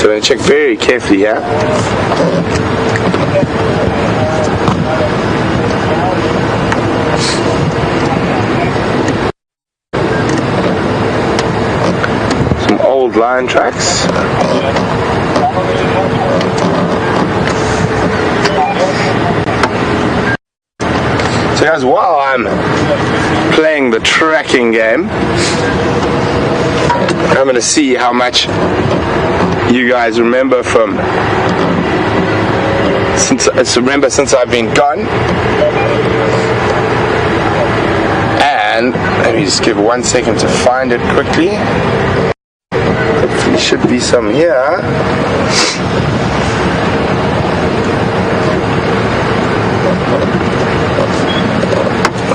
So I'm going to check very carefully here. Some old lion tracks. So guys, while I'm playing the tracking game, I'm going to see how much you guys remember from since I've been gone. And let me just give 1 second to find it quickly. Hopefully should be some here.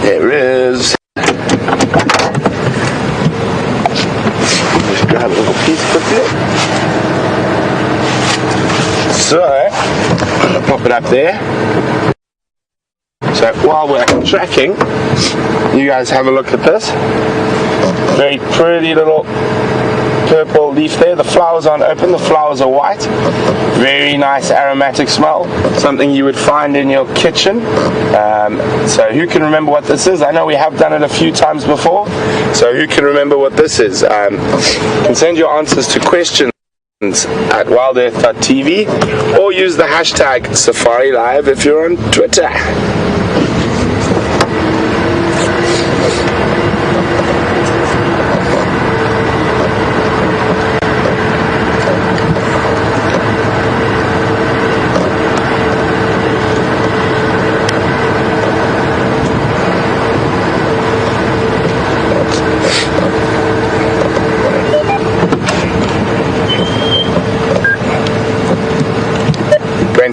There is. Just grab a little piece quickly. So, I'm gonna pop it up there. So while we're tracking, you guys have a look at this. Very pretty little purple leaf there. The flowers aren't open, the flowers are white. Very nice aromatic smell. Something you would find in your kitchen. So who can remember what this is? I know we have done it a few times before. So who can remember what this is? You can send your answers to questions at WildEarthTV or use the hashtag SafariLive if you're on Twitter.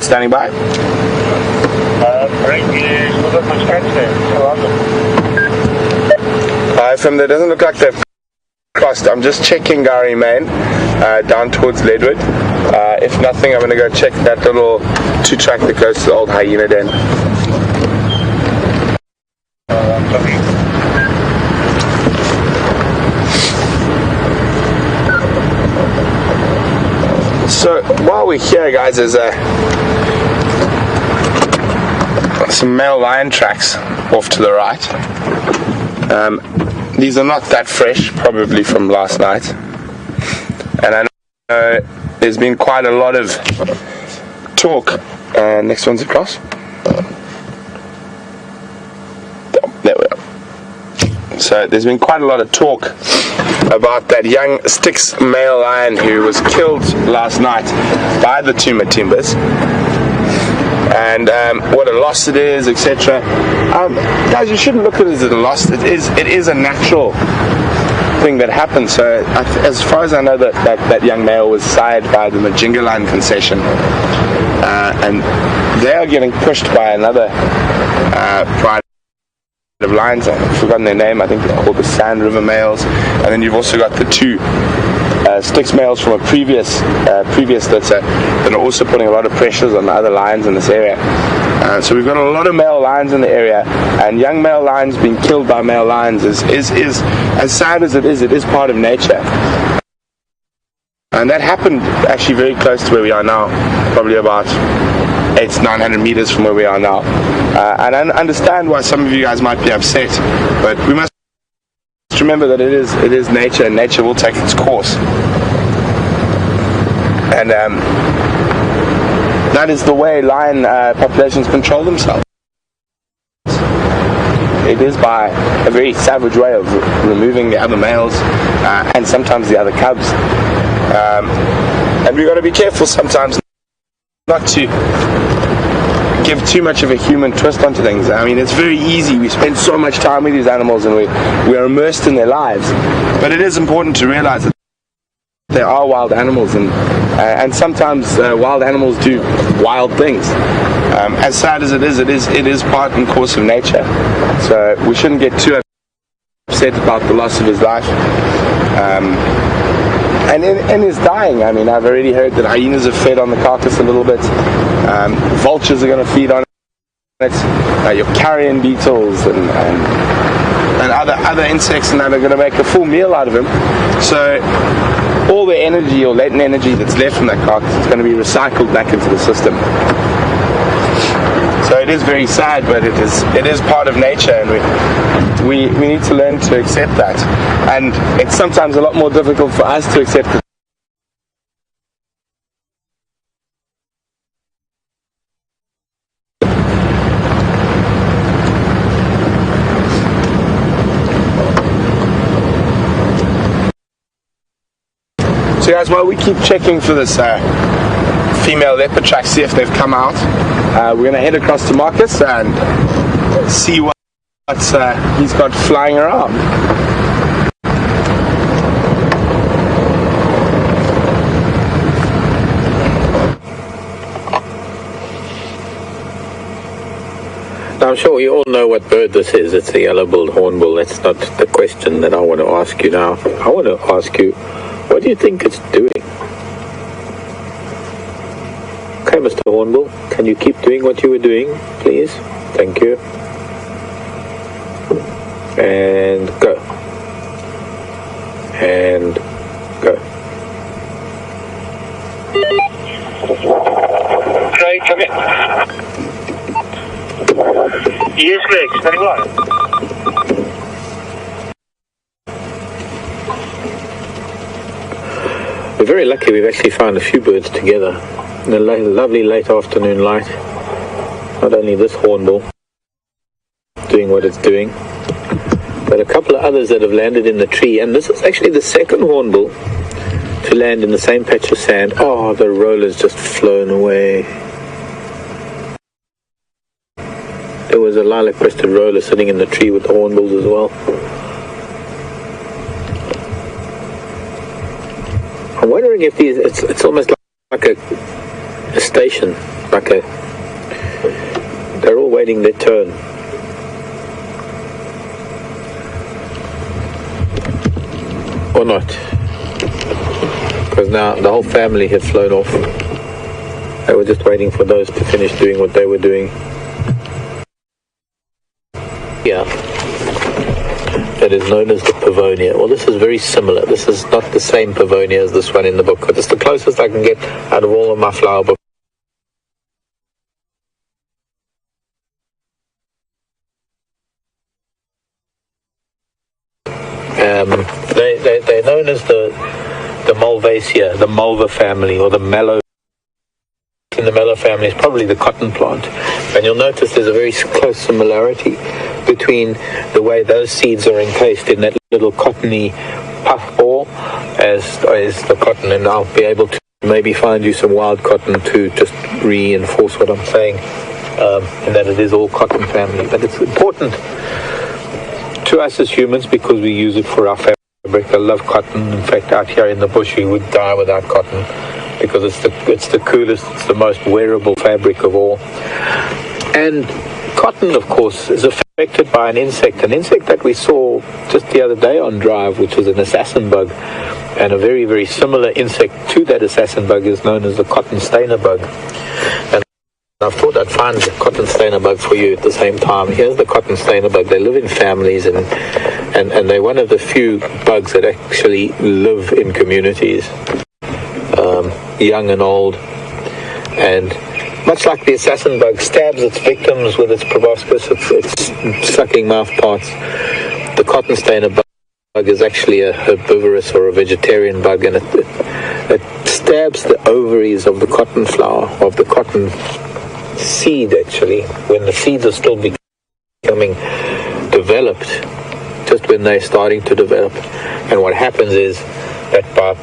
Standing by. From there, doesn't look like they've crossed. I'm just checking Gary Main down towards Leadwood. If nothing, I'm going to go check that little 2-track that goes to the old hyena den. So while we're here, guys, there's some male lion tracks off to the right. These are not that fresh, probably from last night. And I know there's been quite a lot of talk. Next one's across. There we go. So there's been quite a lot of talk about that young Styx male lion who was killed last night by the Djuma timbers, and what a loss it is, etc. Guys, you shouldn't look at it as a loss. It is a natural thing that happens. So as far as I know, that young male was sired by the Majinga Line concession, and they are getting pushed by another pride of lions. I've forgotten their name. I think they're called the Sand River males. And then you've also got the two Styx males from a previous litter that are also putting a lot of pressures on the other lions in this area. So we've got a lot of male lions in the area, and young male lions being killed by male lions is as sad as it is part of nature. And that happened actually very close to where we are now, probably about 800-900 meters from where we are now. And I understand why some of you guys might be upset, but we must remember that it is nature, and nature will take its course. And that is the way lion populations control themselves. It is by a very savage way of removing the other males and sometimes the other cubs. And we've got to be careful sometimes not to give too much of a human twist onto things. I mean, it's very easy. We spend so much time with these animals and we are immersed in their lives. But it is important to realize that there are wild animals, and sometimes wild animals do wild things. As sad as it is part and course of nature. So we shouldn't get too upset about the loss of his life. And in his dying, I mean, I've already heard that hyenas have fed on the carcass a little bit. Vultures are going to feed on it. Your carrion beetles and other insects and that are going to make a full meal out of him. So all the energy or latent energy that's left from that carcass is going to be recycled back into the system. So it is very sad, but it is part of nature, and we need to learn to accept that. And it's sometimes a lot more difficult for us to accept it. So guys, while we keep checking for this female leopard track, see if they've come out, we're going to head across to Marcus and see what he's got flying around. Now, I'm sure you all know what bird this is. It's a yellow-billed hornbill. That's not the question that I want to ask you now. I want to ask you, what do you think it's doing? Okay, Mr. Hornbill, can you keep doing what you were doing, please? Thank you. And go. And go. Craig, come here. Yes, Greg, very well. We're very lucky we've actually found a few birds together in a lovely late afternoon light. Not only this hornbill doing what it's doing, but a couple of others that have landed in the tree. And this is actually the second hornbill to land in the same patch of sand. Oh, the roller's just flown away. There was a lilac-breasted roller sitting in the tree with the hornbills as well. I'm wondering if these, it's almost like a station, they're all waiting their turn. Or not. Because now the whole family had flown off. They were just waiting for those to finish doing what they were doing. Yeah. That is known as the Pavonia. Well, this is very similar. This is not the same Pavonia as this one in the book, but it's the closest I can get out of all of my flower books. They're known as the Malvasia, the Malva family, or the mallow. In the mallow family is probably the cotton plant, and you'll notice there's a very close similarity between the way those seeds are encased in that little cottony puff ball as the cotton, and I'll be able to maybe find you some wild cotton to just reinforce what I'm saying, and that it is all cotton family. But it's important to us as humans because we use it for our fabric. I love cotton. In fact, out here in the bush we would die without cotton because it's the coolest, it's the most wearable fabric of all. And cotton, of course, is affected by an insect that we saw just the other day on drive, which was an assassin bug. And a very, very similar insect to that assassin bug is known as the cotton stainer bug. And I thought I'd find the cotton stainer bug for you at the same time. Here's the cotton stainer bug. They live in families, and they're one of the few bugs that actually live in communities, young and old. And much like the assassin bug stabs its victims with its proboscis, its sucking mouth parts, the cotton stainer bug is actually a herbivorous or a vegetarian bug, and it stabs the ovaries of the cotton flower, of the cotton seed, actually, when the seeds are still becoming developed, just when they're starting to develop. And what happens is that by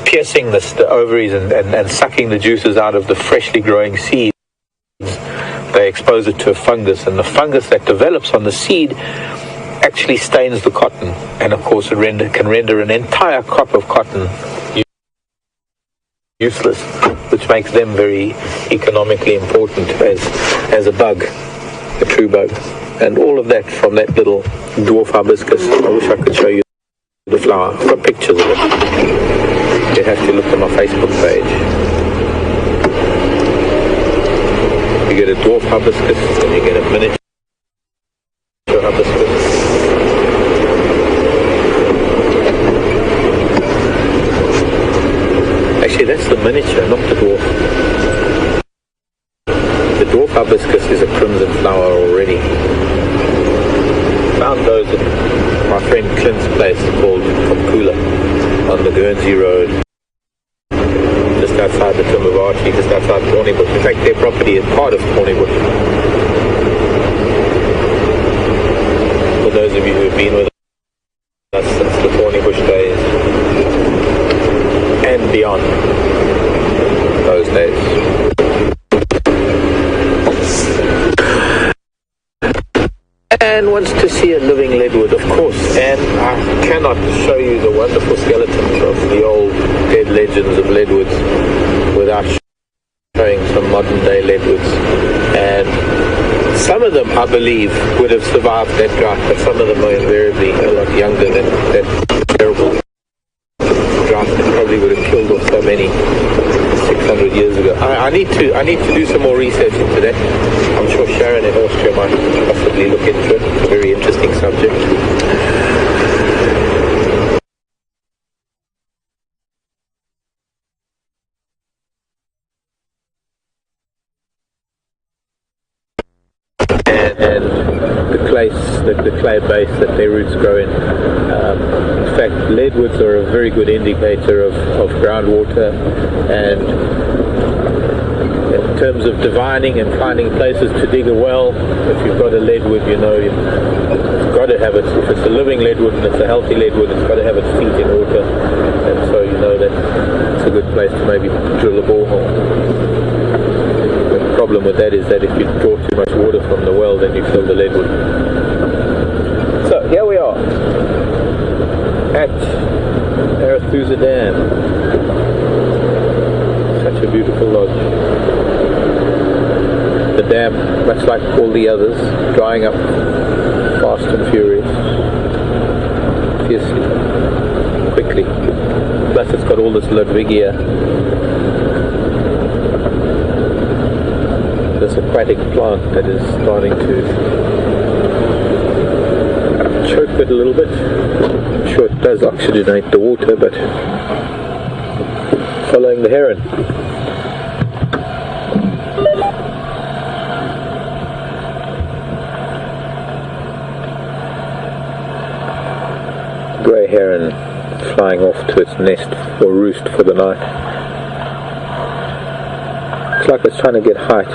piercing the ovaries and sucking the juices out of the freshly growing seeds, they expose it to a fungus, and the fungus that develops on the seed actually stains the cotton, and of course it can render an entire crop of cotton useless, which makes them very economically important as a bug, a true bug. And all of that from that little dwarf hibiscus. I wish I could show you the flower. I've got pictures of it. You have to look at my Facebook page. You get a dwarf hibiscus and you get a miniature hibiscus. dwarf hibiscus is a crimson flower already. Found those at my friend Clint's place called Komkula on the Guernsey Road, just outside the Timbervarchi, just outside Thornybush. In fact, their property is part of Thornybush. For those of you who have been with us since the Thornybush days and beyond those days. And wants to see a living leadwood, of course, and I cannot show you the wonderful skeletons of the old dead legends of leadwoods without showing some modern day leadwoods. And some of them, I believe, would have survived that drought, but some of them are invariably a lot younger than that terrible drought that probably would have killed off so many 600 years ago. I need to do some more research into that. I'm sure Sharon in Austria might possibly look into it. It's a very interesting subject. And the clay base that their roots grow in. In fact, leadwoods are a very good indicator of groundwater, and in terms of divining and finding places to dig a well, if you've got a leadwood, you know it's got to have its, if it's a living leadwood and it's a healthy leadwood, it's got to have its feet in water, and so you know that it's a good place to maybe drill a borehole. The problem with that is that if you draw too much water from the well, then you fill the leadwood. So here we are at Arathusa Dam. Such a beautiful lodge. The dam, much like all the others, drying up fast and fiercely, quickly. Plus it's got all this Ludwigia, this aquatic plant that is starting to choke it a little bit. I'm sure it does oxygenate the water, but following the heron. Grey heron flying off to its nest or roost for the night. It's like it's trying to get height.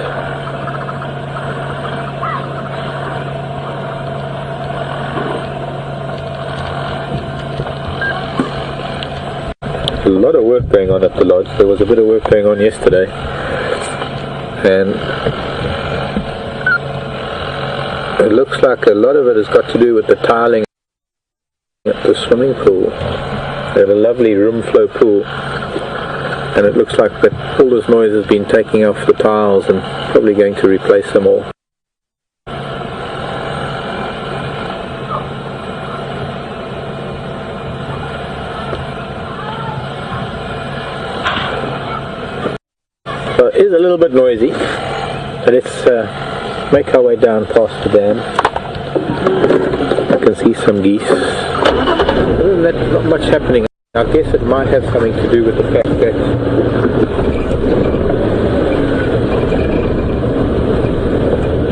A lot of work going on at the lodge. There was a bit of work going on yesterday, and it looks like a lot of it has got to do with the tiling at the swimming pool. They had a lovely room flow pool, and it looks like that all this noise has been taking off the tiles and probably going to replace them all. So it is a little bit noisy, but let's make our way down past the dam. I can see some geese. Other than that, not much happening. I guess it might have something to do with the fact that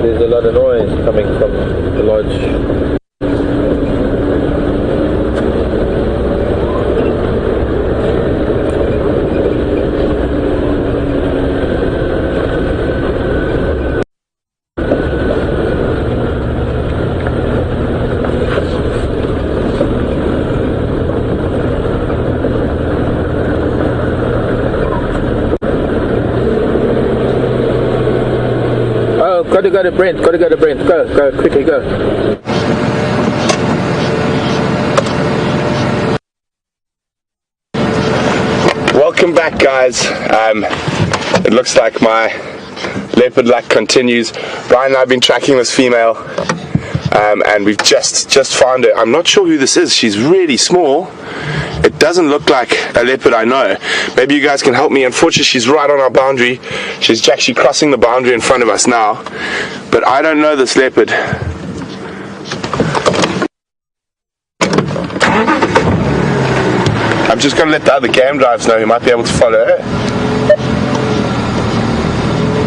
there's a lot of noise coming from the lodge. Go to Brent, go to Brent, go, quickly, go. Welcome back, guys. It looks like my leopard luck continues. Brian and I have been tracking this female, and we've just found her. I'm not sure who this is. She's really small. It doesn't look like a leopard I know. Maybe you guys can help me. Unfortunately, she's right on our boundary. She's actually crossing the boundary in front of us now. But I don't know this leopard. I'm just going to let the other game drives know who might be able to follow her.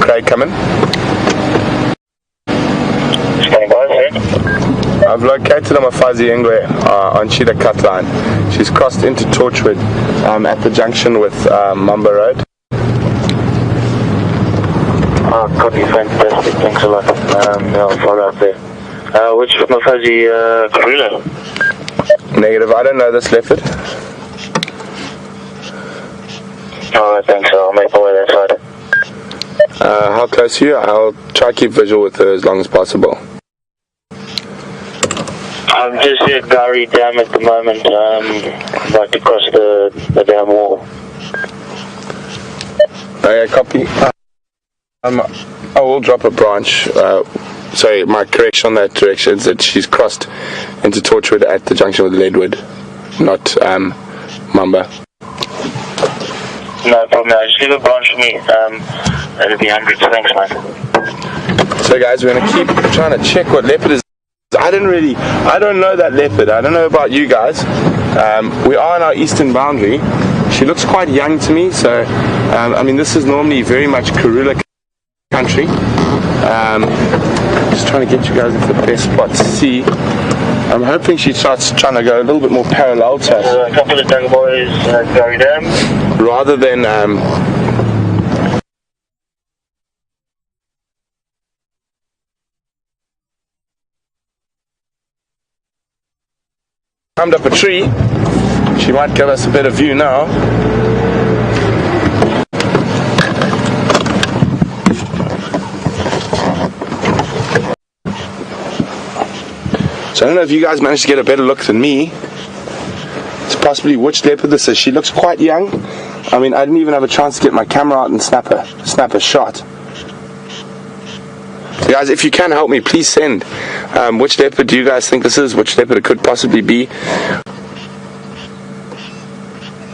Craig, come in. I've located Amafazi Engwe on Cheetah Cut Line. She's crossed into Torchwood at the junction with Mamba Road. Oh, copy, fantastic. Thanks a lot. I'll follow up there. Which Amafazi Karula? Negative, I don't know this leopard. Alright, thanks. I'll make my way that side. How close are you? I'll try to keep visual with her as long as possible. I'm just at Gari Dam at the moment. I'd like to cross the dam wall. Okay, copy. I will drop a branch. Sorry, my correction on that direction is that she's crossed into Torchwood at the junction with Leadwood, not Mamba. No problem. Just leave a branch for me. That'll be hundreds. Thanks, man. So guys, we're going to keep trying to check what leopard is. I don't know that leopard. I don't know about you guys. We are on our eastern boundary. She looks quite young to me, so I mean, this is normally very much Karula country. Just trying to get you guys into the best spot to see. I'm hoping she starts trying to go a little bit more parallel to us. A couple of young boys at Gari Dam. Rather than climbed up a tree. She might give us a better view now. So I don't know if you guys managed to get a better look than me. It's possibly which leopard this is. She looks quite young. I mean, I didn't even have a chance to get my camera out and snap a shot. So guys, if you can help me, please send which leopard do you guys think this is, which leopard it could possibly be.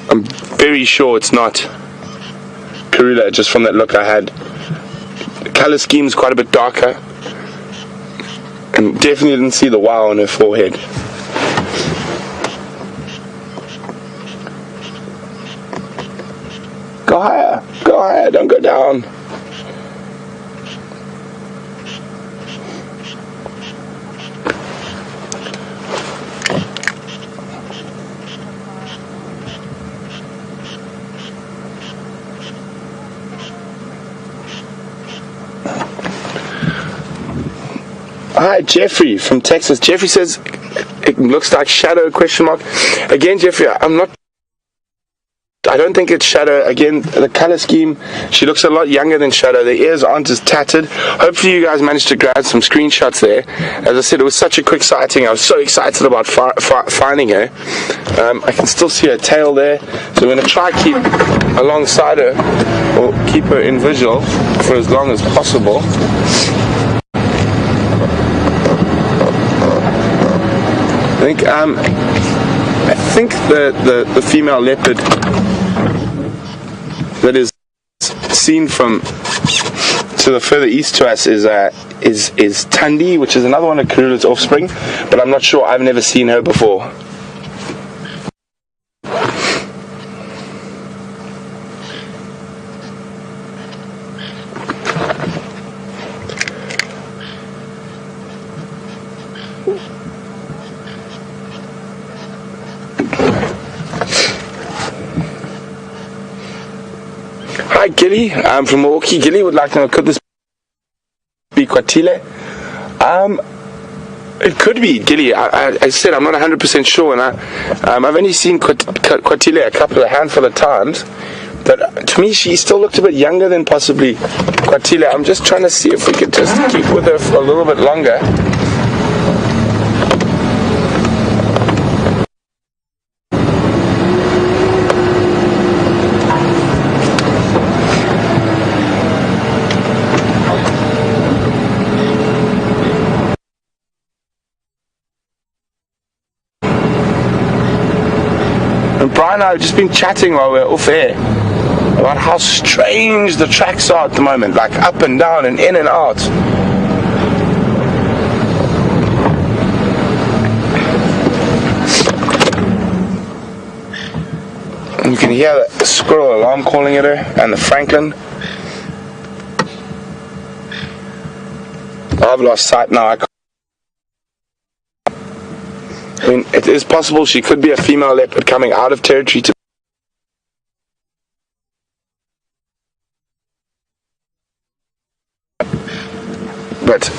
I'm very sure it's not Karula, just from that look I had. The colour scheme is quite a bit darker, and definitely didn't see the wow on her forehead. Go higher, don't go down. Hi, Jeffrey from Texas. Jeffrey says it looks like shadow, question mark. Again, Jeffrey, I don't think it's Shadow. Again, the color scheme, she looks a lot younger than Shadow. The ears aren't as tattered. Hopefully you guys managed to grab some screenshots there. As I said, it was such a quick sighting. I was so excited about finding her. I can still see her tail there. So we're going to try keep alongside her, or keep her in visual for as long as possible. I think the female leopard that is seen from to the further east to us is Tandi, which is another one of Karula's offspring, but I'm not sure. I've never seen her before. Hi Gilly, I'm from Milwaukee. Gilly would like to know, could this be Kwatile? It could be, Gilly. I said I'm not 100% sure, and I've only seen Kwatile a handful of times, but to me she still looked a bit younger than possibly Kwatile. I'm just trying to see if we could just keep with her for a little bit longer. And Brian and I have just been chatting while we're off air about how strange the tracks are at the moment, like up and down and in and out. And you can hear the squirrel alarm calling at her, and the Franklin. I've lost sight now. it is possible she could be a female leopard coming out of territory to but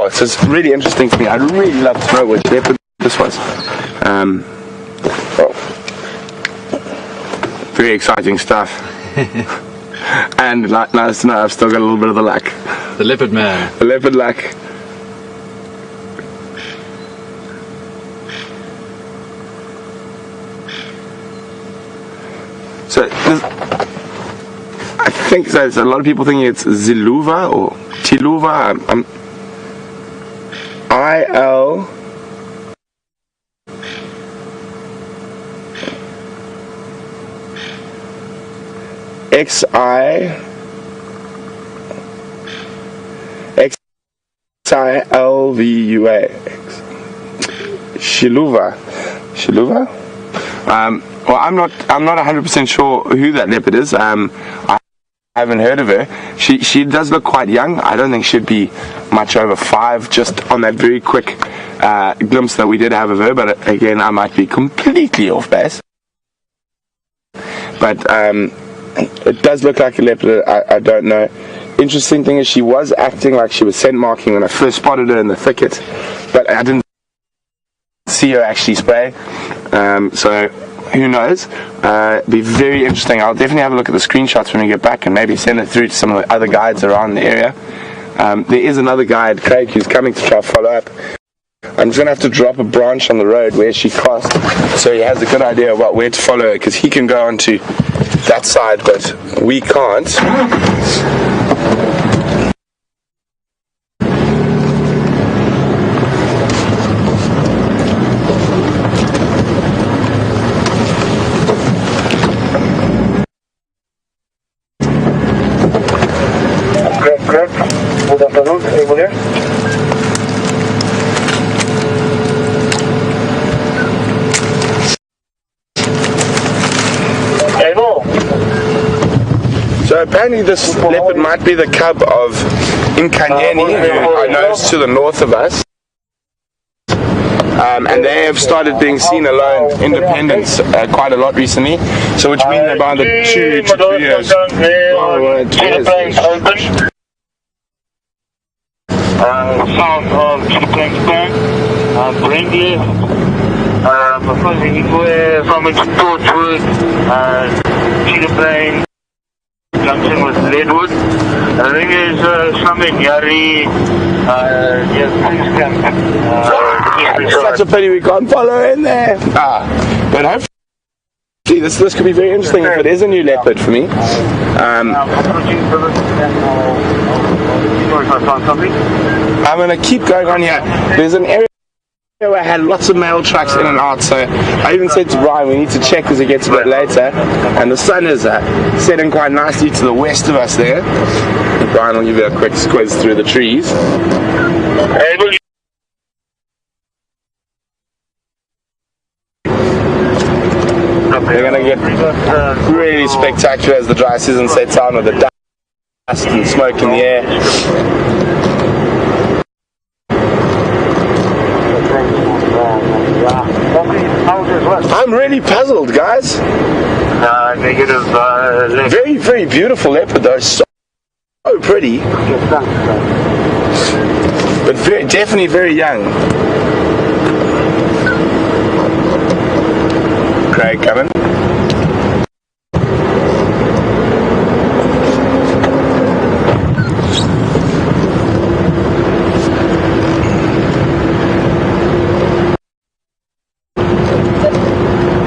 it's just really interesting to me. I'd really love to know which leopard this was. Very exciting stuff. And nice to know I've still got a little bit of the luck. The leopard man. The leopard luck. So I think there's a lot of people thinking it's Xiluva or Xiluva. I-L X-I-L-V-U-A. Xiluva. Well, I'm not 100% sure who that leopard is. I haven't heard of her. She does look quite young. I don't think she'd be much over 5, just on that very quick glimpse that we did have of her. But again, I might be completely off base. But it does look like a leopard. I don't know. Interesting thing is she was acting like she was scent marking when I first spotted her in the thicket, but I didn't see her actually spray. So who knows? Be very interesting. I'll definitely have a look at the screenshots when we get back and maybe send it through to some of the other guides around the area. There is another guide, Craig, who's coming to try to follow up. I'm just going to have to drop a branch on the road where she crossed, so he has a good idea about where to follow her, because he can go onto that side, but we can't. Correct. Good afternoon, able here? So apparently this leopard might be the cub of Inkanyeni, who I know is to the north of us. And they have started being seen alone, independents, quite a lot recently. So which means they're about 2 to 3 years. South of Chickenston, Brindley, because from its Torchwood, Cheetah Plain, junction with Leadwood. I think there's some in Yari, it's such a pity we can't follow in there. But hopefully this could be very interesting if it is a new leopard for me. I'm going to keep going on here. There's an area where I had lots of mail trucks in and out, so I even said to Brian we need to check as it gets a bit later, and the sun is setting quite nicely to the west of us there. And Brian will give you a quick squiz through the trees. They're going to get really spectacular as the dry season sets on, with the dust and smoke in the air. I'm really puzzled, guys. Negative. Very, very beautiful leopard though. So pretty. But definitely very young. Craig coming.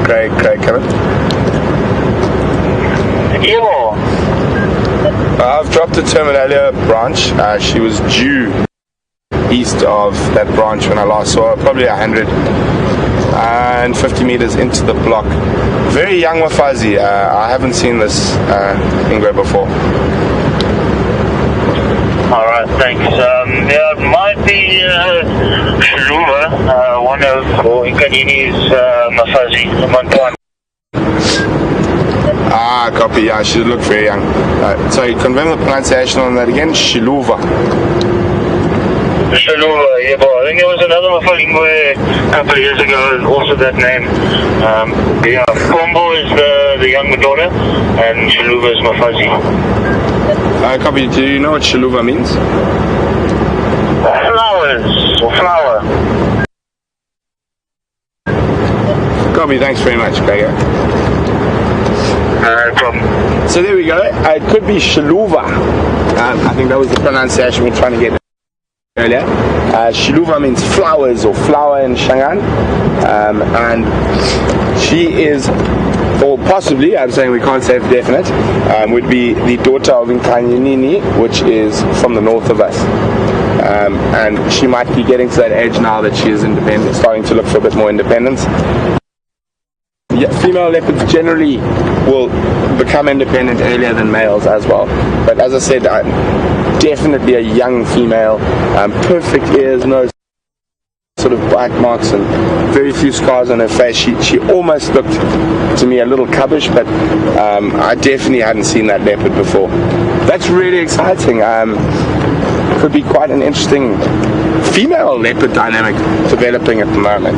Craig coming. I've dropped a Terminalia branch. She was due east of that branch when I last saw her, probably 150 meters into the block. Very young Wafazi. I haven't seen this Ingwe before. Alright, thanks. Yeah, it might be Xiluva, one of Inkanyini's Mafazi, Montana. Copy. Yeah, she looked very young. So confirm the pronunciation on that again. Xiluva. Xiluva, yeah, but I think there was another Mafalingwe a couple of years ago, also that name. Yeah, Combo is the younger daughter, and Xiluva is Mafazi. Copy. Do you know what Xiluva means? Flowers, or flower. Copy, thanks very much, Gregor. No problem. So there we go. It could be Xiluva. I think that was the pronunciation we're trying to get earlier. Xiluva means flowers or flower in Shangaan. And she is, or possibly, I'm saying we can't say for definite, would be the daughter of Nkanyinini, which is from the north of us. And she might be getting to that age now that she is independent, starting to look for a bit more independence. Yeah, female leopards generally will become independent earlier than males as well. But as I said, definitely a young female, perfect ears, no sort of bite marks, and very few scars on her face. She almost looked to me a little cubbish, but I definitely hadn't seen that leopard before. That's really exciting. Could be quite an interesting female leopard dynamic developing at the moment.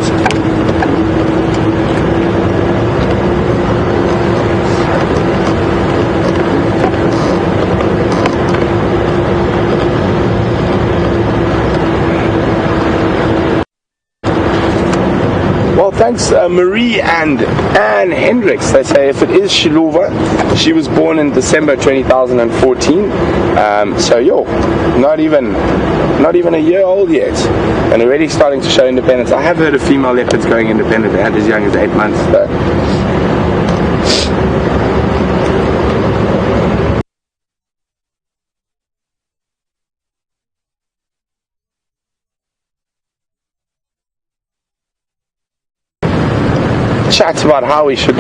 Well, thanks Marie and Anne Hendricks. They say if it is Xiluva, she was born in December 2014. So yo, not even a year old yet, and already starting to show independence. I have heard of female leopards going independent at as young as 8 months though. Chat about how we should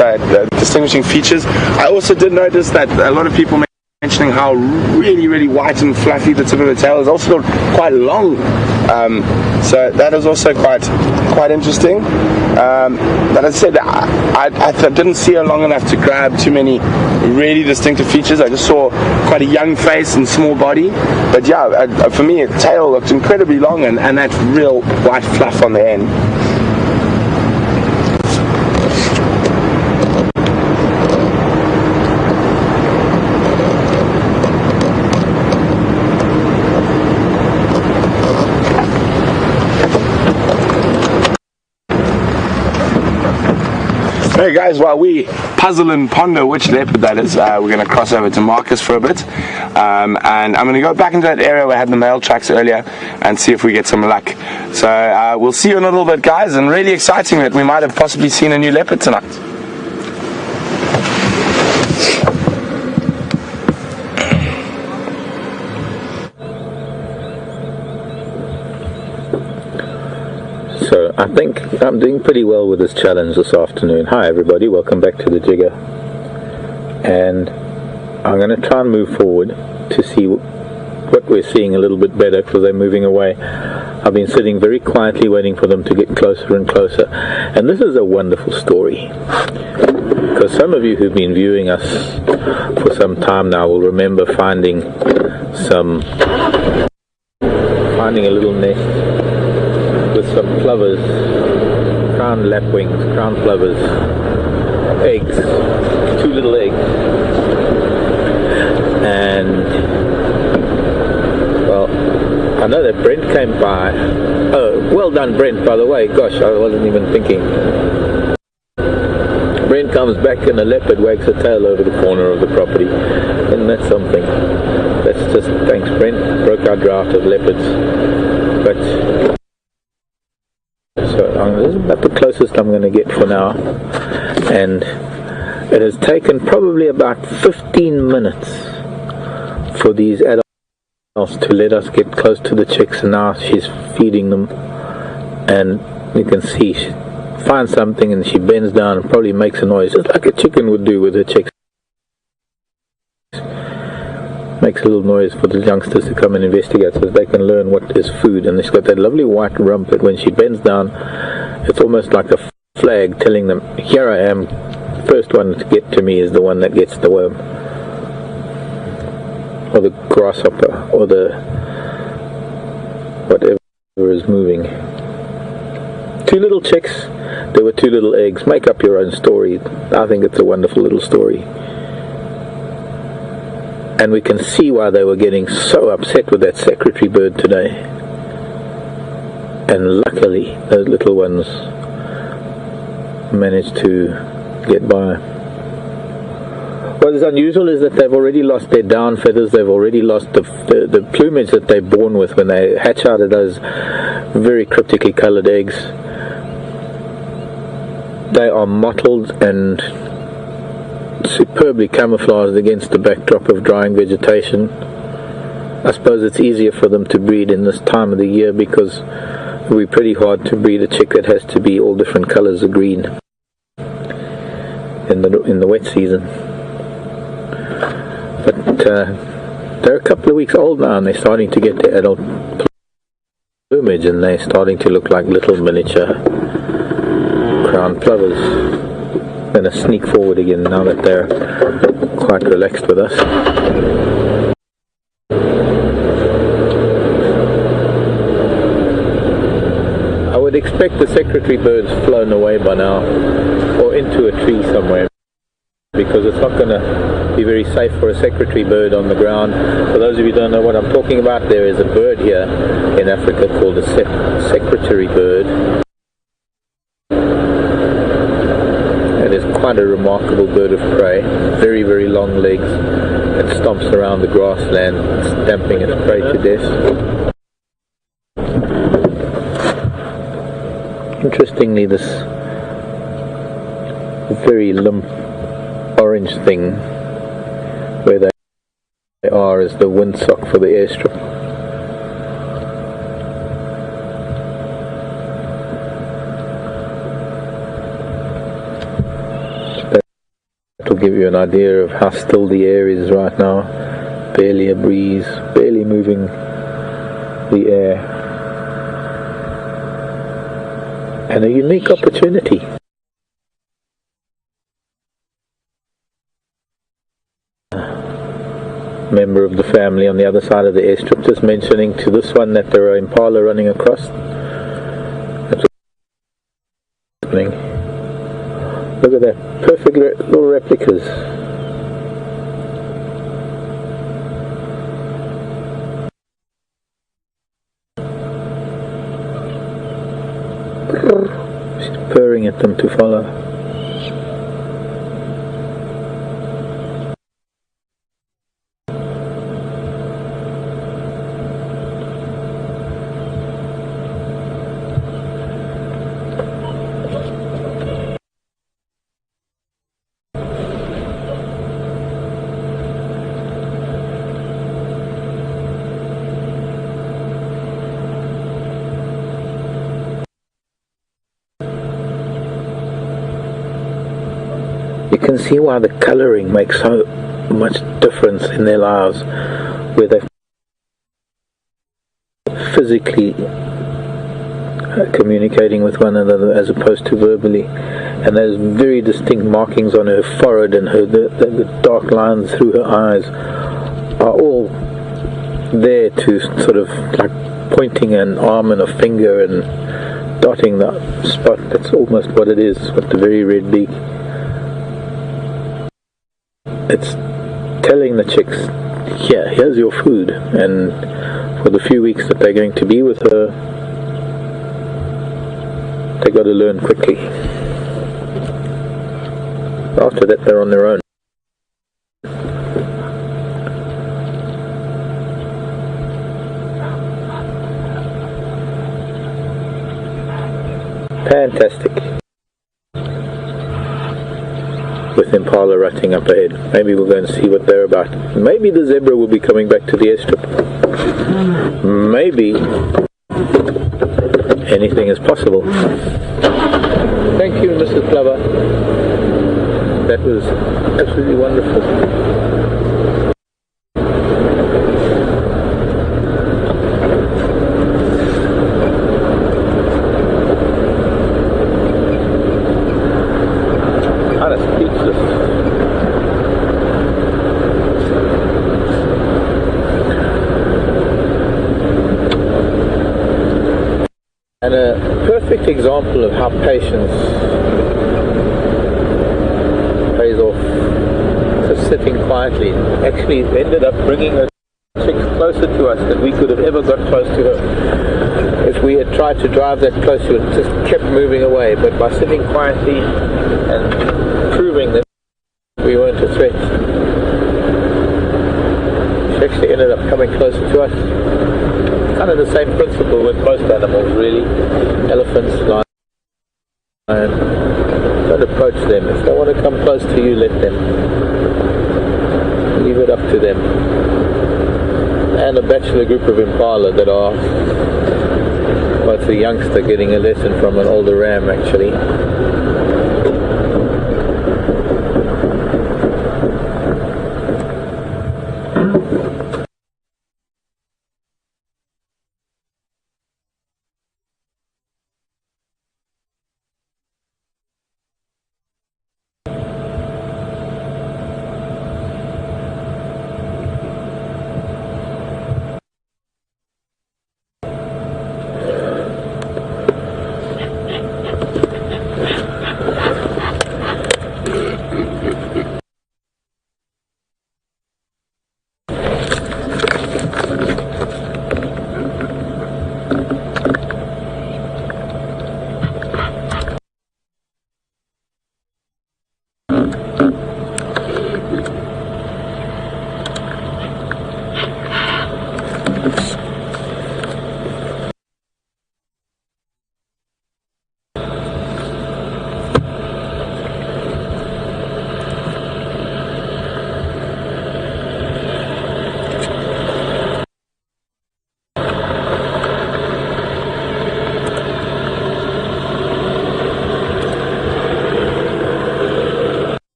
distinguishing features. I also did notice that a lot of people mentioning how really white and fluffy the tip of the tail is, also quite long. So that is also quite interesting. But as I said, I didn't see her long enough to grab too many really distinctive features. I just saw quite a young face and small body. But yeah, for me, the tail looked incredibly long, and that real white fluff on the end. Hey guys, while we puzzle and ponder which leopard that is, we're going to cross over to Marcus for a bit, and I'm going to go back into that area where I had the male tracks earlier and see if we get some luck. So we'll see you in a little bit, guys, and really exciting that we might have possibly seen a new leopard tonight. So I think I'm doing pretty well with this challenge this afternoon. Hi everybody, welcome back to the jigger. And I'm going to try and move forward to see what we're seeing a little bit better, because they're moving away. I've been sitting very quietly waiting for them to get closer and closer. And this is a wonderful story, because some of you who've been viewing us for some time now will remember finding a little nest with some plovers, crown lapwings, crown plovers, eggs, 2 little eggs. And well, I know that Brent came by. Oh, well done Brent, by the way. Gosh, I wasn't even thinking. Brent comes back and a leopard wags her tail over the corner of the property. Isn't that something? That's just, thanks Brent, broke our drought of leopards. But so this is about the closest I'm going to get for now, and it has taken probably about 15 minutes for these adults to let us get close to the chicks, and now she's feeding them, and you can see she finds something and she bends down and probably makes a noise just like a chicken would do with her chicks. Makes a little noise for the youngsters to come and investigate so that they can learn what is food. And she's got that lovely white rump that when she bends down, it's almost like a flag telling them, here I am. The first one to get to me is the one that gets the worm, or the grasshopper, or the whatever. is moving. Two little chicks, there were two little eggs. Make up your own story. I think it's a wonderful little story. And we can see why they were getting so upset with that secretary bird today. And luckily, those little ones managed to get by. What is unusual is that they've already lost their down feathers, they've already lost the plumage that they're born with when they hatch out of those very cryptically coloured eggs. They are mottled and superbly camouflaged against the backdrop of drying vegetation. I suppose it's easier for them to breed in this time of the year because it would be pretty hard to breed a chick that has to be all different colours of green in the wet season. But they're a couple of weeks old now and they're starting to get their adult plumage and they're starting to look like little miniature crowned plovers. I'm going to sneak forward again now that they're quite relaxed with us. I would expect the secretary birds flown away by now or into a tree somewhere, because it's not going to be very safe for a secretary bird on the ground. For those of you who don't know what I'm talking about, there is a bird here in Africa called a secretary bird. It is quite a remarkable bird of prey. Very, very long legs. It stomps around the grassland, stamping its prey to death. Interestingly, this very limp orange thing where they are is the windsock for the airstrip. That will give you an idea of how still the air is right now. Barely a breeze, barely moving the air. And a unique opportunity. Member of the family on the other side of the airstrip just mentioning to this one that there are impala running across. That's what's happening. Look at that, perfect little replicas. She's purring at them to follow. You can see why the colouring makes so much difference in their lives, where they're physically communicating with one another as opposed to verbally. And those very distinct markings on her forehead and the dark lines through her eyes are all there to sort of like pointing an arm and a finger and dotting the spot. That's almost what it is with the very red beak. It's telling the chicks, here's your food, and for the few weeks that they're going to be with her, they got to learn quickly. After that, they're on their own. Fantastic. With impala rutting up ahead. Maybe we'll go and see what they're about. Maybe the zebra will be coming back to the airstrip. Maybe anything is possible. Thank you, Mrs. Plover. That was absolutely wonderful. And a perfect example of how patience pays off. Just sitting quietly actually ended up bringing a chick closer to us than we could have ever got close to her. If we had tried to drive that close, she would just kept moving away. But by sitting quietly and proving that we weren't a threat, she actually ended up coming closer to us. Kind of the same principle with most animals, really. Elephants, lions. Don't approach them. If they want to come close to you, let them. Leave it up to them. And a bachelor group of impala that are, well, it's a youngster getting a lesson from an older ram, actually.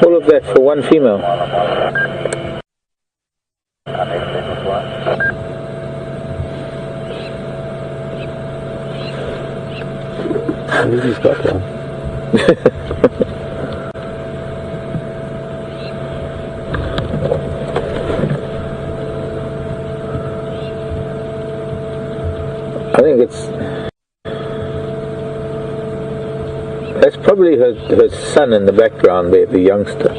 All of that for one female. He's got one. I think that's probably her son in the background there, the youngster,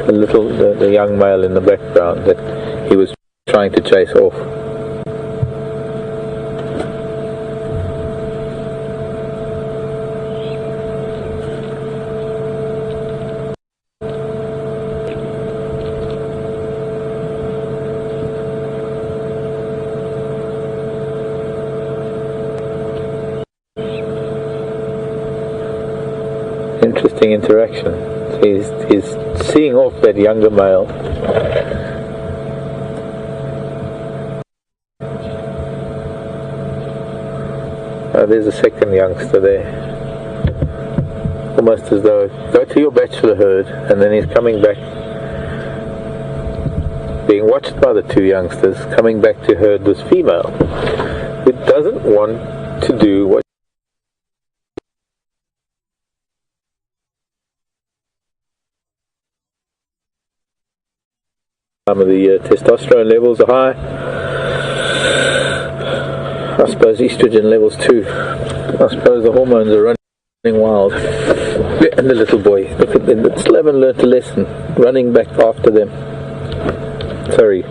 the young male in the background that he was trying to chase off. Interesting interaction. He's seeing off that younger male. There's a second youngster there. Almost as though, go to your bachelor herd, and then he's coming back, being watched by the two youngsters, coming back to herd this female, who doesn't want to do what time of the year. Testosterone levels are high. I suppose estrogen levels too. I suppose the hormones are running wild. And the little boy, look at them, still haven't learnt a lesson, running back after them. Sorry.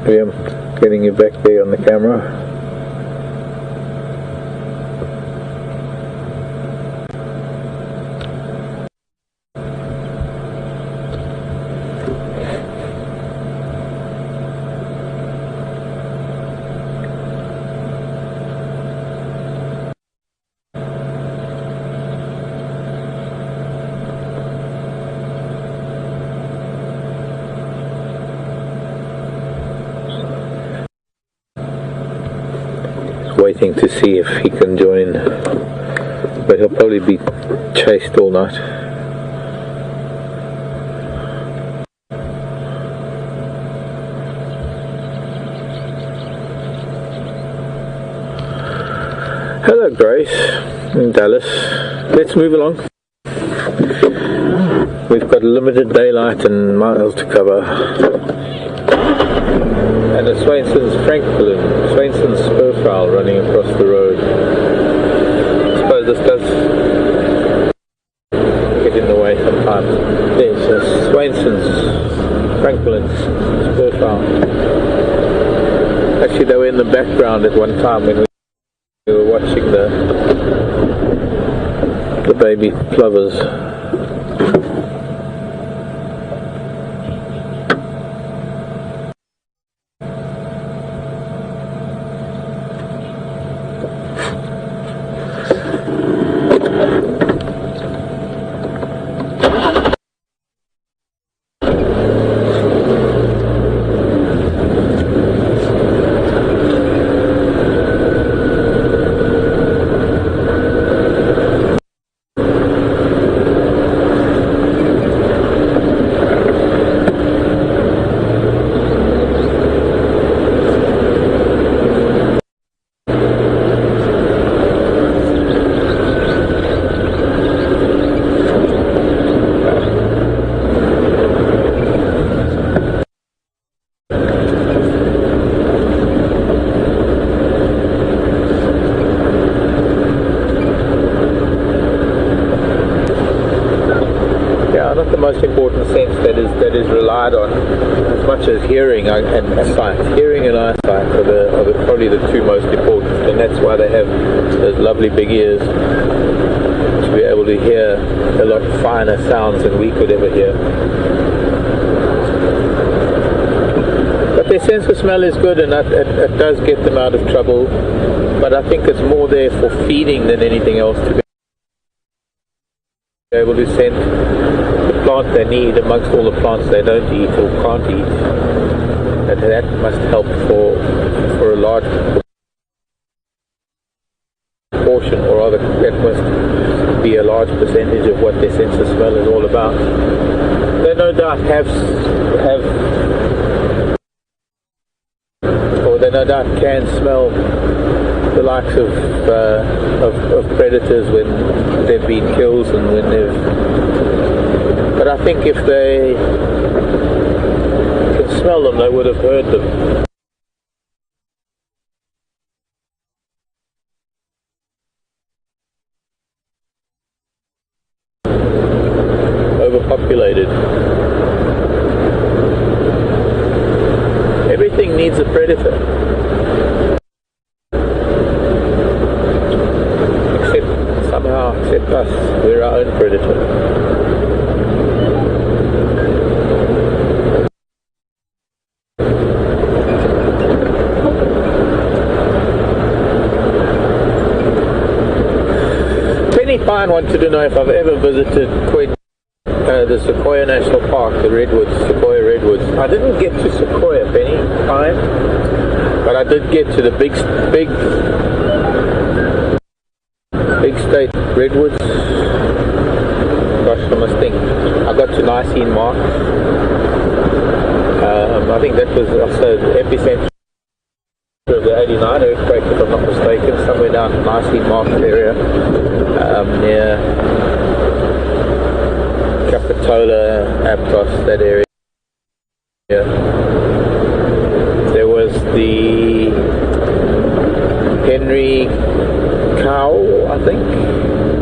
I'm getting you back there on the camera. waiting to see if he can join, but he'll probably be chased all night. Hello Grace in Dallas. Let's move along. We've got limited daylight and miles to cover. And a Swainson's spur fowl running across the road. I suppose this does get in the way sometimes. There's a Franklin's spur fowl. Actually they were in the background at one time when we were watching the baby plovers. Most important sense that is relied on as much as hearing and sight. Hearing and eyesight are probably the two most important, and that's why they have those lovely big ears to be able to hear a lot finer sounds than we could ever hear. But their sense of smell is good, and it does get them out of trouble, but I think it's more there for feeding than anything else, to be able to scent the plant they need amongst all the plants they don't eat or can't eat. And that must help for a large portion, or rather that must be a large percentage of what their sense of smell is all about. They no doubt they no doubt can smell the likes of predators when there've been kills and when they've. But I think if they can smell them, they would have heard them. Overpopulated. Everything needs a predator. Except us, we're our own predator. Penny Pine wanted to know if I've ever visited the Sequoia National Park, the redwoods, Sequoia redwoods. I didn't get to Sequoia, Penny Pine, but I did get to the big state redwoods. Gosh, I must think. I got to Nicene Mark. I think that was also the epicenter of the 89 earthquake, if I'm not mistaken, somewhere down in Nicene Mark area, near Capitola, Aptos, that area. There was the Henry Cow, I think,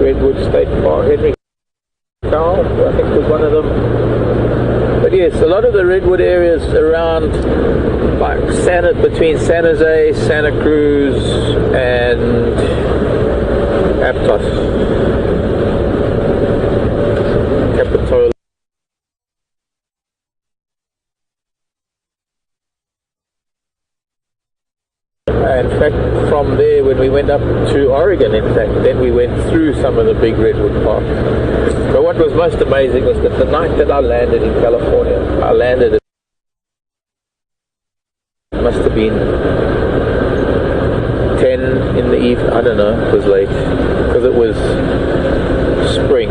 Redwood State Park. Henry Cow, I think, was one of them. But yes, a lot of the redwood areas around, like between San Jose, Santa Cruz, and Aptos, Capitola. In fact, from there, when we went up to Oregon, in fact, then we went through some of the big redwood parks. But what was most amazing was that the night that I landed in California, I landed at, must have been 10 in evening. I don't know, it was late because it was spring,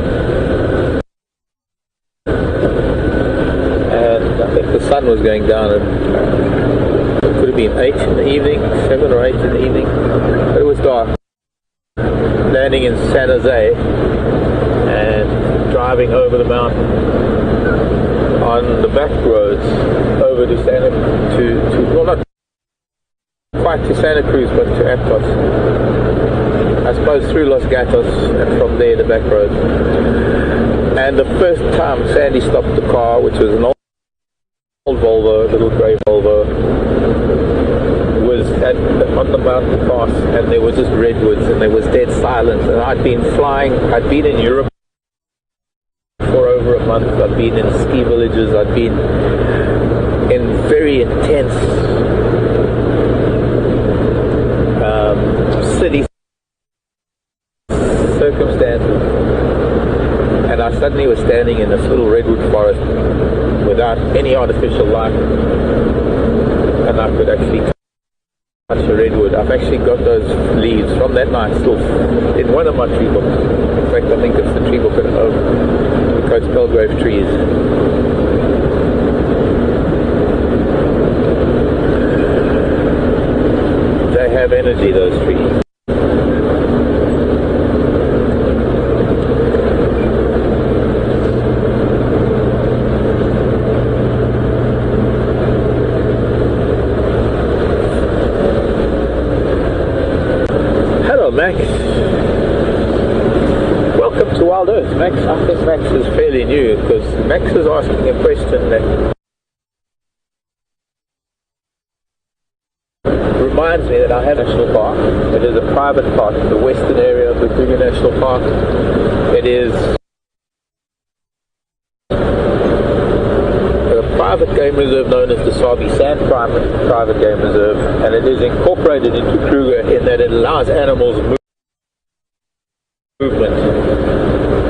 and I think the sun was going down, and it could have been 8 in the evening, 7 or 8 in the evening, but it was dark. Landing in San Jose and driving over the mountain on the back roads over to well, not quite to Santa Cruz, but to Aptos. I suppose through Los Gatos, and from there the back road. And the first time Sandy stopped the car, which was an old Volvo, a little grey Volvo, was on the mountain pass, and there was just redwoods, and there was dead silence. And I'd been in Europe for over a month. I'd been in ski villages. I'd been in very intense city circumstances, and I suddenly was standing in this little redwood forest without any artificial light, and I could actually touch a redwood. I've actually got those leaves from that night still in one of my tree books. In fact, I think it's the tree book at home, the Coates Belgrave trees. They have energy, those trees. Max, welcome to Wild Earth. Max, I think Max is fairly new because Max is asking a question that reminds me that I have a national park. It is a private park in the western area of the Kruger National Park. It is a private game reserve known as the Sabi Sand Private Game Reserve, and it is incorporated into Kruger in that it allows animals movement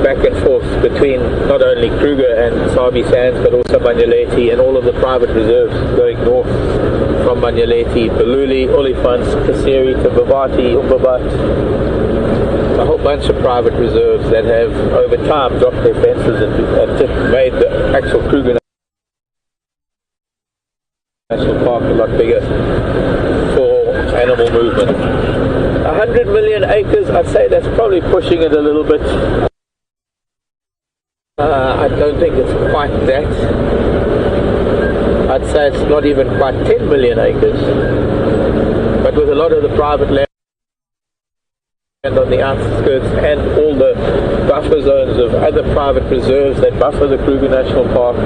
back and forth between not only Kruger and Sabi Sands, but also Manyaleti and all of the private reserves going north from Manyaleti, Baluli, Olifants, Kaseri to Bavati, Umbabat. A whole bunch of private reserves that have over time dropped their fences and just made the actual Kruger National Park a lot bigger for animal movement. 100 million acres, I'd say that's probably pushing it a little bit. I don't think it's quite that. I'd say it's not even quite 10 million acres. But with a lot of the private land on the outskirts and all the buffer zones of other private reserves that buffer the Kruger National Park,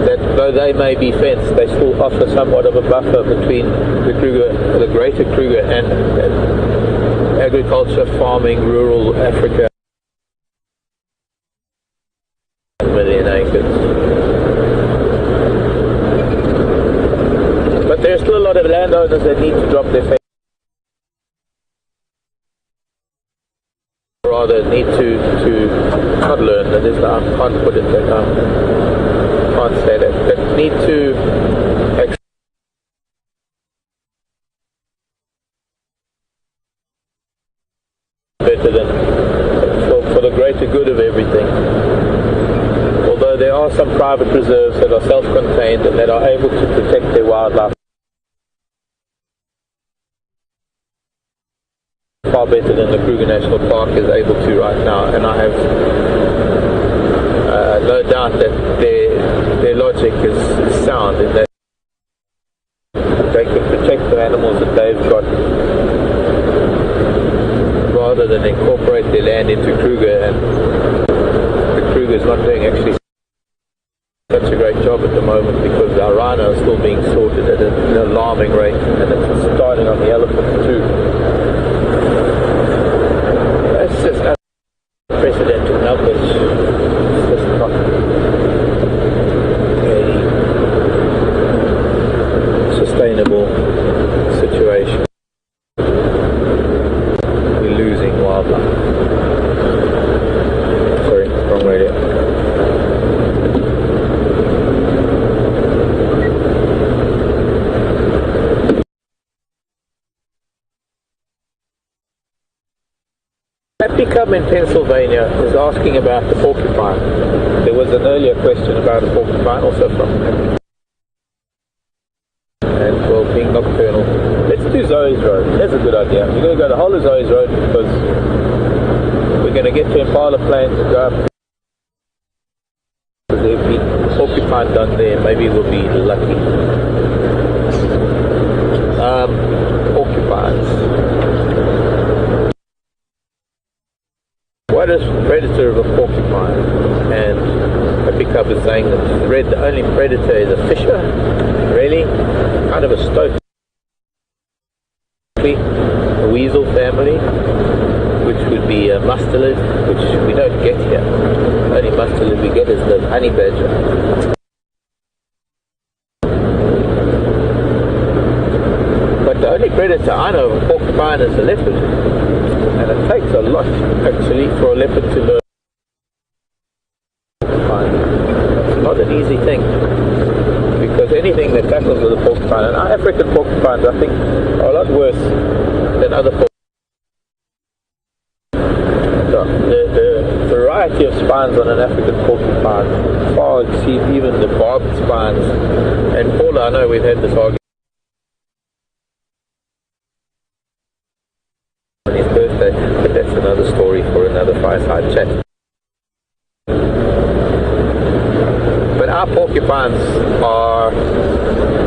that though they may be fenced, they still offer somewhat of a buffer between the greater Kruger and agriculture, farming, rural Africa. Million acres. But there's still a lot of landowners that need to drop their fence. Rather need to not learn, that is, I can't put it that I can't say that, but need to better than for the greater good of everything. Although there are some private reserves that are self-contained and that are able to protect their wildlife far better than the Kruger National Park is able to right now, and I have no doubt that their logic is sound in that they could protect the animals that they've got rather than incorporate their land into Kruger, and the Kruger is not doing actually such a great job at the moment because our rhino is still being sorted at an alarming rate, and it's starting on the elephants too. That's just unprecedented numbers. It's just not a sustainable situation. We're losing wildlife. Sorry, wrong radio. some in Pennsylvania is asking about the porcupine. There was an earlier question about a porcupine, also from and well, being nocturnal. Let's do Zoe's Road. That's a good idea. We're going to go to whole of Zoe's Road because we're going to get to Impala Plains and go up. There'll be porcupine done there. Maybe we'll be lucky. Porcupines. What is the predator of a porcupine? And I pick up as saying that the only predator is a fisher. Really? Kind of a stoat. A weasel family, which would be a mustelid, which we don't get here. The only mustelid we get is the honey badger. But the only predator I know of a porcupine is a leopard. And it takes a lot, actually, for a leopard to learn. It's not an easy thing. Because anything that tackles with a porcupine, and our African porcupines, I think, are a lot worse than other porcupines. The variety of spines on an African porcupine far exceeds even the barbed spines. And Paula, I know we've had this argument on his birthday, but that's another story for another fireside chat. But our porcupines are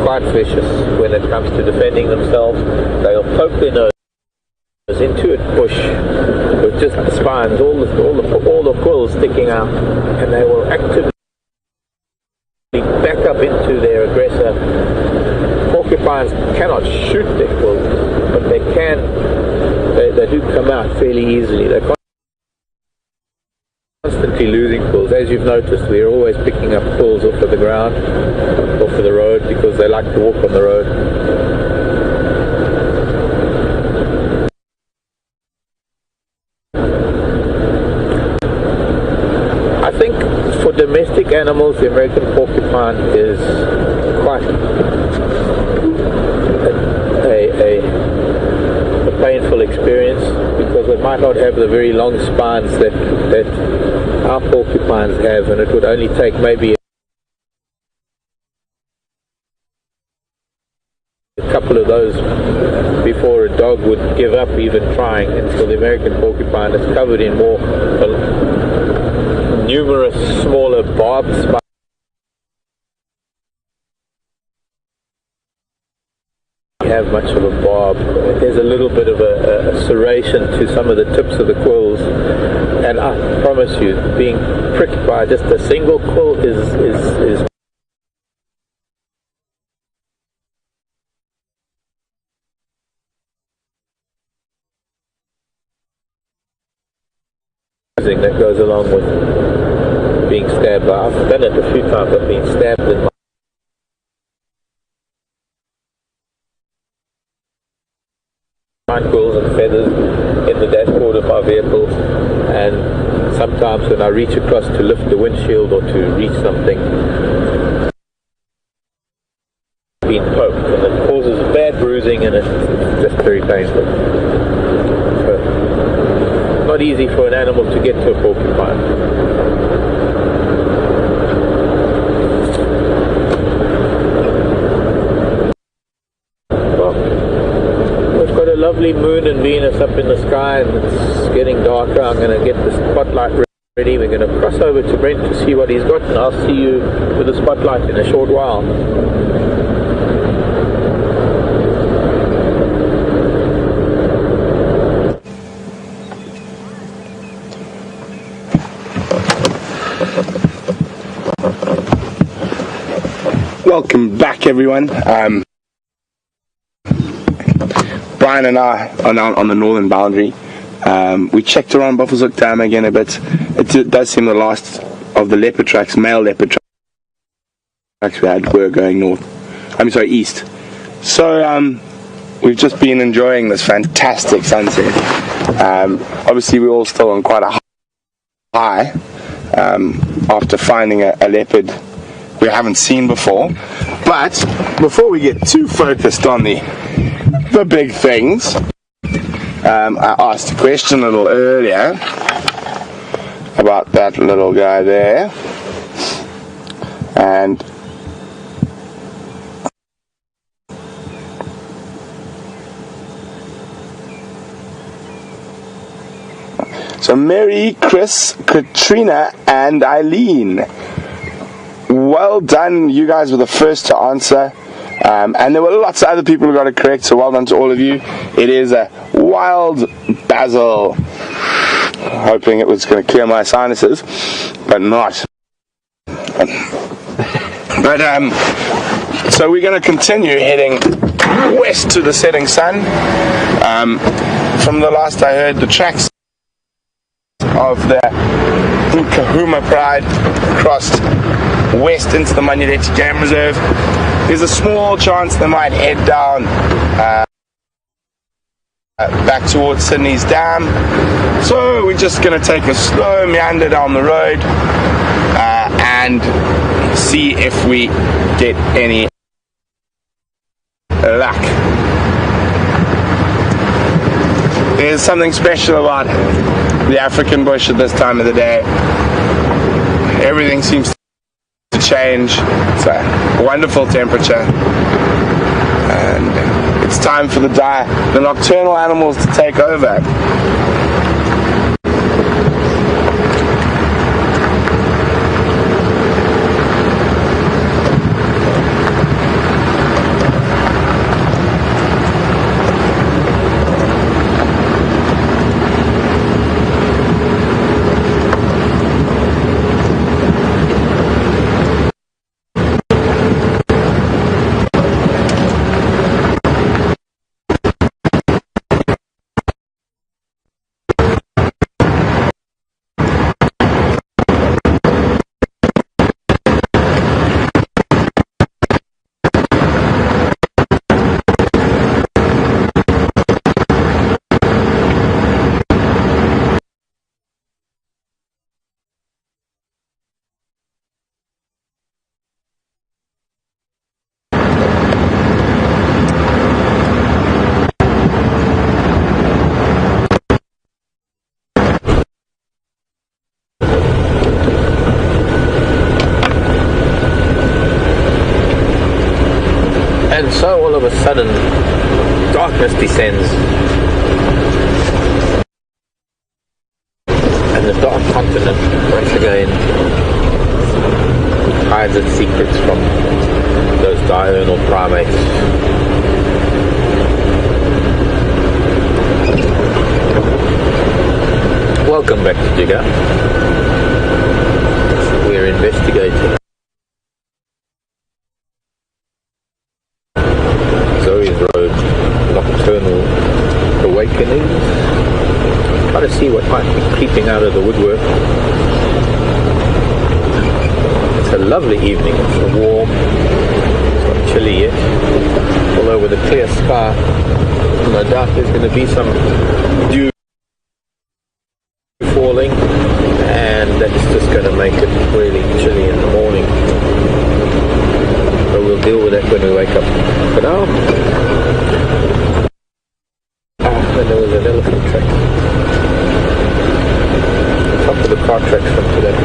quite vicious when it comes to defending themselves. They'll poke their nose into a bush with just the spines, all the quills sticking out, and they will actively back up into their aggressor. Porcupines cannot shoot their quills, but they do come out fairly easily. They're constantly losing quills. As you've noticed, we're always picking up quills off of the ground, off of the road, because they like to walk on the road. I think for domestic animals, the American porcupine is quite a painful experience, because it might not have the very long spines that our porcupines have, and it would only take maybe a couple of those before a dog would give up even trying, until the American porcupine is covered in more numerous smaller barbed spines. Have much of a barb. There's a little bit of a serration to some of the tips of the quills, and I promise you, being pricked by just a single quill is that goes along with being stabbed. I've done it a few times. I've been stabbed in my quills and feathers in the dashboard of my vehicle, and sometimes when I reach across to lift the windshield or to reach something, being poked, and it causes bad bruising, and it's just very painful. So, not easy for an animal to get to a porcupine. Lovely moon and Venus up in the sky, and it's getting darker. I'm going to get the spotlight ready. We're going to cross over to Brent to see what he's got, and I'll see you with the spotlight in a short while. Welcome back, everyone. Brian and I are now on the northern boundary. We checked around Buffelshoek Dam again a bit. It does seem the last of the leopard tracks, male leopard tracks we had were going east. So we've just been enjoying this fantastic sunset. Obviously we're all still on quite a high after finding a leopard we haven't seen before. But before we get too focused on the big things, I asked a question a little earlier about that little guy there. And so Mary, Chris, Katrina, and Eileen. Well done, you guys were the first to answer. And there were lots of other people who got it correct, so well done to all of you. It is a wild basil. Hoping it was going to clear my sinuses, but not. But so we're going to continue heading west to the setting sun. From the last I heard, the tracks of the Kahuma Pride crossed west into the Manyeleti Game Reserve. There's a small chance they might head down back towards Sydney's Dam. So we're just going to take a slow meander down the road and see if we get any luck. There's something special about the African bush at this time of the day. Everything seems to change. It's a wonderful temperature, and it's time for the nocturnal animals to take over. And so all of a sudden, darkness descends. And the dark continent, once again, hides its secrets from those diurnal primates. Welcome back to Djuma. We're investigating nocturnal awakenings. Try to see what might be creeping out of the woodwork. It's a lovely evening. It's warm. It's not chilly yet. Although with a clear sky, no doubt there's going to be some dew falling, and that's just going to make it really chilly in the morning. So we'll deal with that when we wake up. For now, and there was an elephant track. The top of the car tracks from today.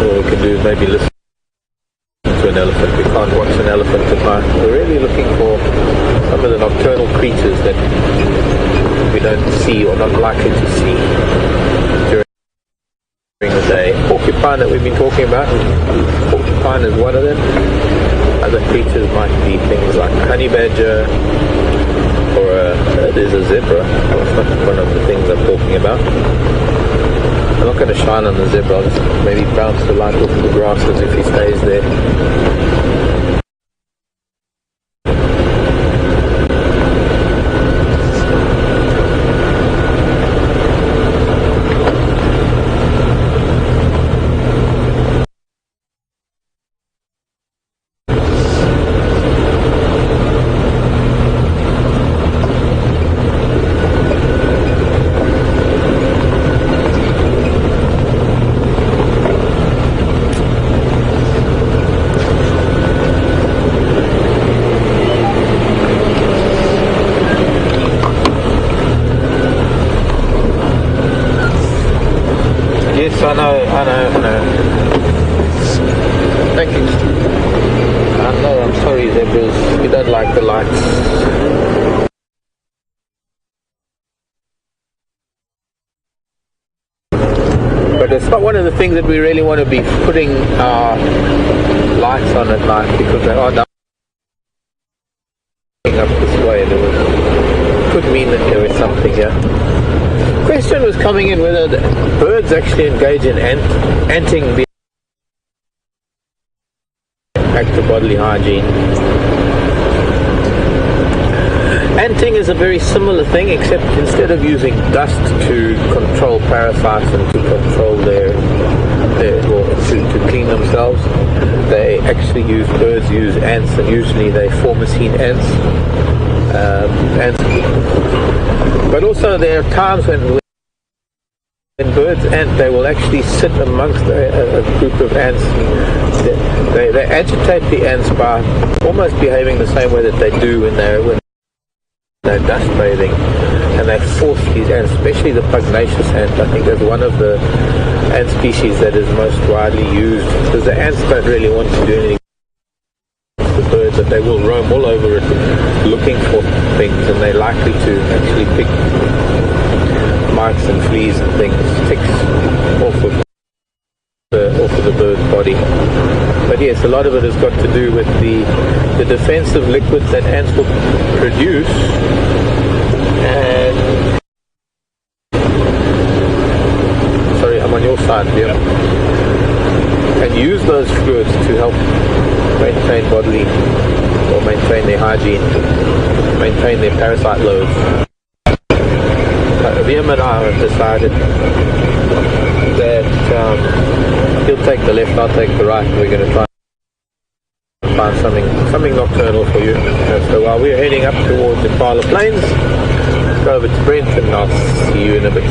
All we can do is maybe listen to an elephant. We can't watch an elephant at night. We're really looking for some of the nocturnal creatures that we don't see or not likely to see during the day. Porcupine that we've been talking about. Porcupine is one of them. Other creatures might be things like honey badger, or there's a zebra. That's not one of the things I'm talking about. I'm not going to shine on the zebra. I'll just maybe bounce the light off the grasses if he stays there. I know. Thank you. I know, I'm sorry, zebras. You don't like the lights. But it's not one of the things that we really want to be putting our lights on at night, because they are dying up this way. Could mean that there is something here. Question was coming in whether the birds actually engage in anting back to bodily hygiene. Anting is a very similar thing, except instead of using dust to control parasites and to control to clean themselves, they actually birds use ants, and usually they formicine ants. But also there are times when birds ant, they will actually sit amongst a group of ants. They agitate the ants by almost behaving the same way that they do when they're dust bathing, and they force these ants, especially the pugnacious ant. I think that's one of the ant species that is most widely used, because the ants don't really want to do anything to the birds, but they will roam all over it looking for things, and they're likely to actually pick mites and fleas and things, ticks off of the bird's body. But yes, a lot of it has got to do with the defensive liquids that ants will produce, and sorry, I'm on your side here, and use those fluids to help maintain bodily, or maintain their hygiene, maintain their parasite loads. Liam and I have decided that he'll take the left, I'll take the right, and we're going to try and find something nocturnal for you. So while we're heading up towards the Impala Plains, go over to Brent, and I'll see you in a bit.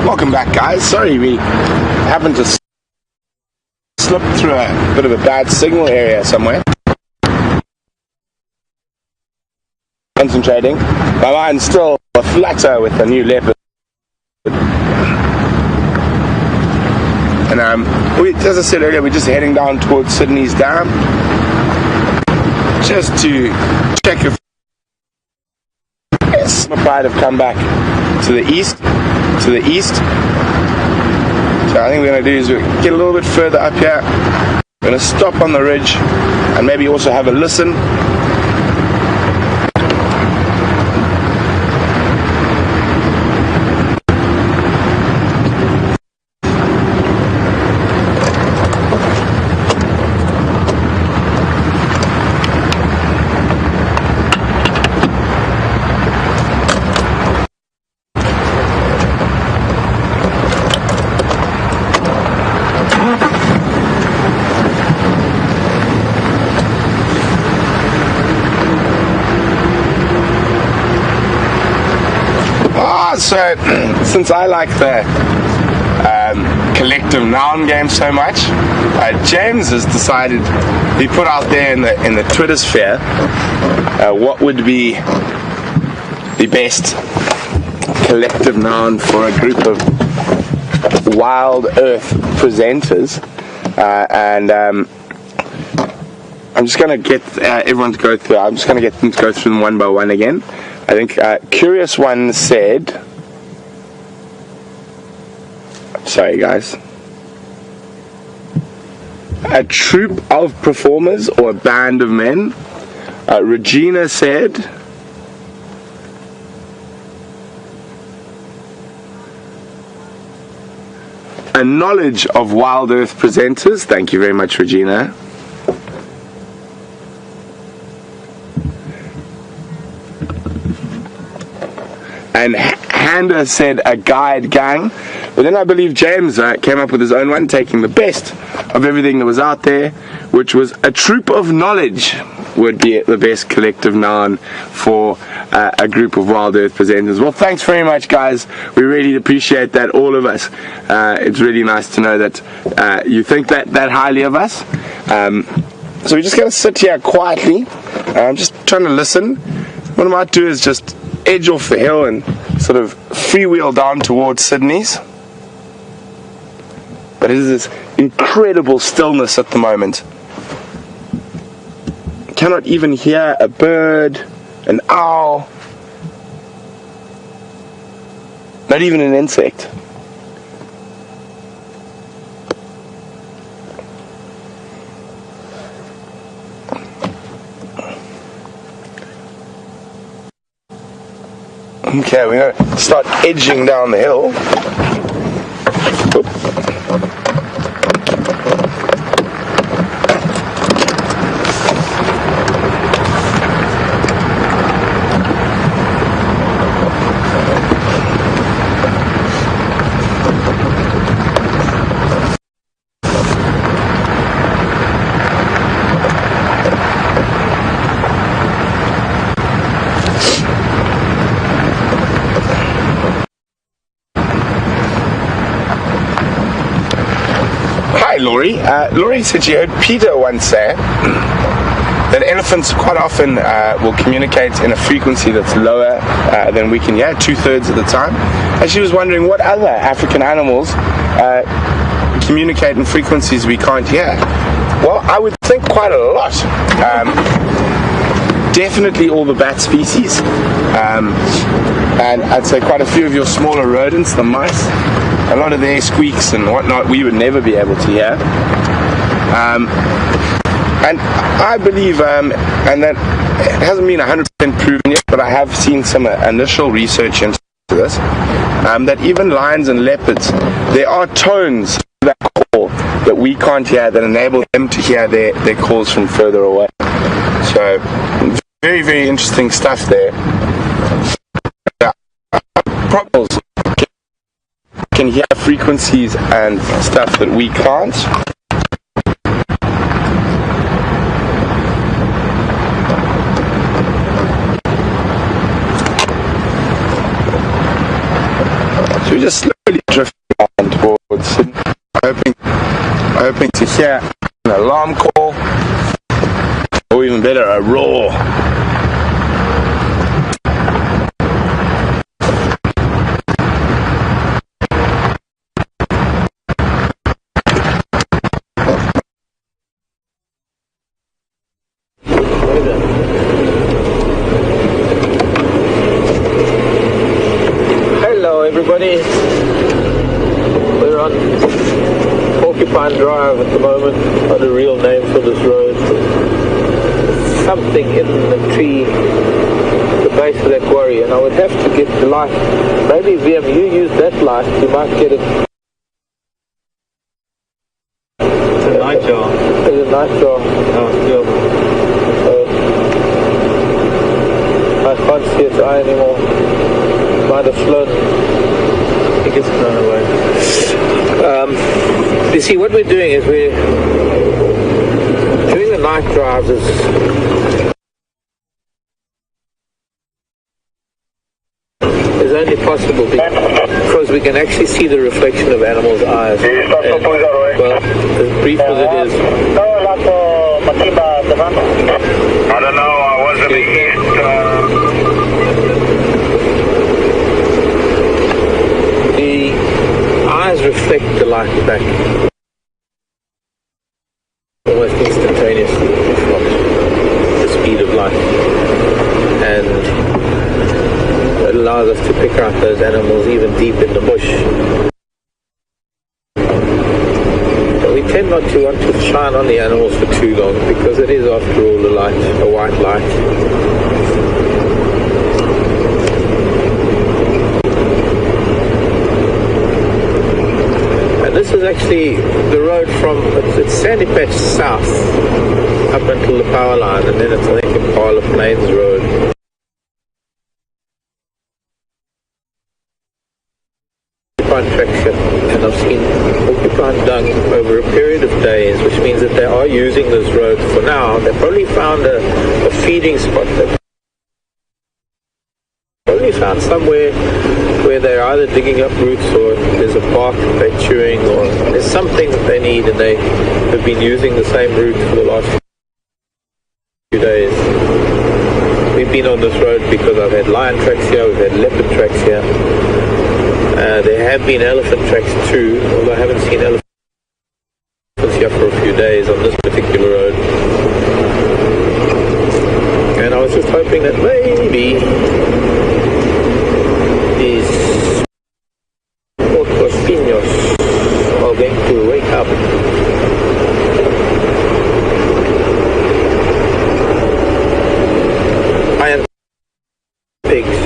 Welcome back, guys. Sorry, we happened to slip through a bit of a bad signal area somewhere. Concentrating. My mind's still a flutter with the new leopard. And as I said earlier, we're just heading down towards Sydney's Dam, just to check if my pride have come back to the east. So I think we're going to do is get a little bit further up here. We're going to stop on the ridge and maybe also have a listen. So, since I like the collective noun game so much, James has decided, he put out there in the Twitter sphere, what would be the best collective noun for a group of Wild Earth presenters, and I'm just going to get everyone to go through. I'm just going to get them to go through them one by one again. I think Curious One said, sorry guys, a troop of performers or a band of men. Regina said, a knowledge of Wild Earth presenters. Thank you very much, Regina. And Handa said a guide gang. But then I believe James came up with his own one, taking the best of everything that was out there, which was a troop of knowledge would be the best collective noun for a group of Wild Earth presenters. Well, thanks very much, guys. We really appreciate that, all of us. It's really nice to know that you think that highly of us. So we're just going to sit here quietly. I'm just trying to listen. What I might do is just edge off the hill and sort of freewheel down towards Sydney's. But it is this incredible stillness at the moment. Cannot even hear a bird, an owl, not even an insect. Okay, we're going to start edging down the hill. Oop. Laurie. Laurie said she heard Peter once say that elephants quite often will communicate in a frequency that's lower than we can hear, 2/3 of the time. And she was wondering what other African animals communicate in frequencies we can't hear. Well, I would think quite a lot. Definitely all the bat species. And I'd say quite a few of your smaller rodents, the mice. A lot of their squeaks and whatnot we would never be able to hear. And I believe, and that it hasn't been 100% proven yet, but I have seen some initial research into this, that even lions and leopards, there are tones that call that we can't hear that enable them to hear their calls from further away. So, very, very interesting stuff there. Problems can hear frequencies and stuff that we can't. So we just slowly drift on towards Sydney, hoping to hear an alarm call, or even better, a roar. Everybody, we're on Porcupine Drive at the moment. Not a real name for this road. Something in the tree, the base of that quarry, and I would have to get the light. Maybe VM, you use that light, you might get it. It's a night jar. It's a night jar. Oh, still. I can't see its eye anymore. Might have flown. It gets thrown away. You see, what we're doing is we're doing the night drives is only possible because we can actually see the reflection of animals' eyes. And, well, as brief as it is. I don't know, I wasn't here. Reflect the light back almost instantaneously, if not the speed of light, and it allows us to pick out those animals even deep in the bush. But we tend not to want to shine on the animals for too long because it is after all a white light. This is actually the road from, it's Sandy Patch South up until the power line, and then it's, I think, Impala Plains Road. Porcupine traction, and I've seen porcupine dung over a period of days, which means that they are using this road for now. They probably found a feeding spot. They probably found somewhere where they're either digging up roots or there's a bark that they're chewing or there's something that they need, and they have been using the same route for the last days. We've been on this road because I've had lion tracks here, we've had leopard tracks here. There have been elephant tracks too, although I haven't seen elephants here for a few days on this particular road. And I was just hoping that maybe these porcospinos are going to wake up. Iron pigs,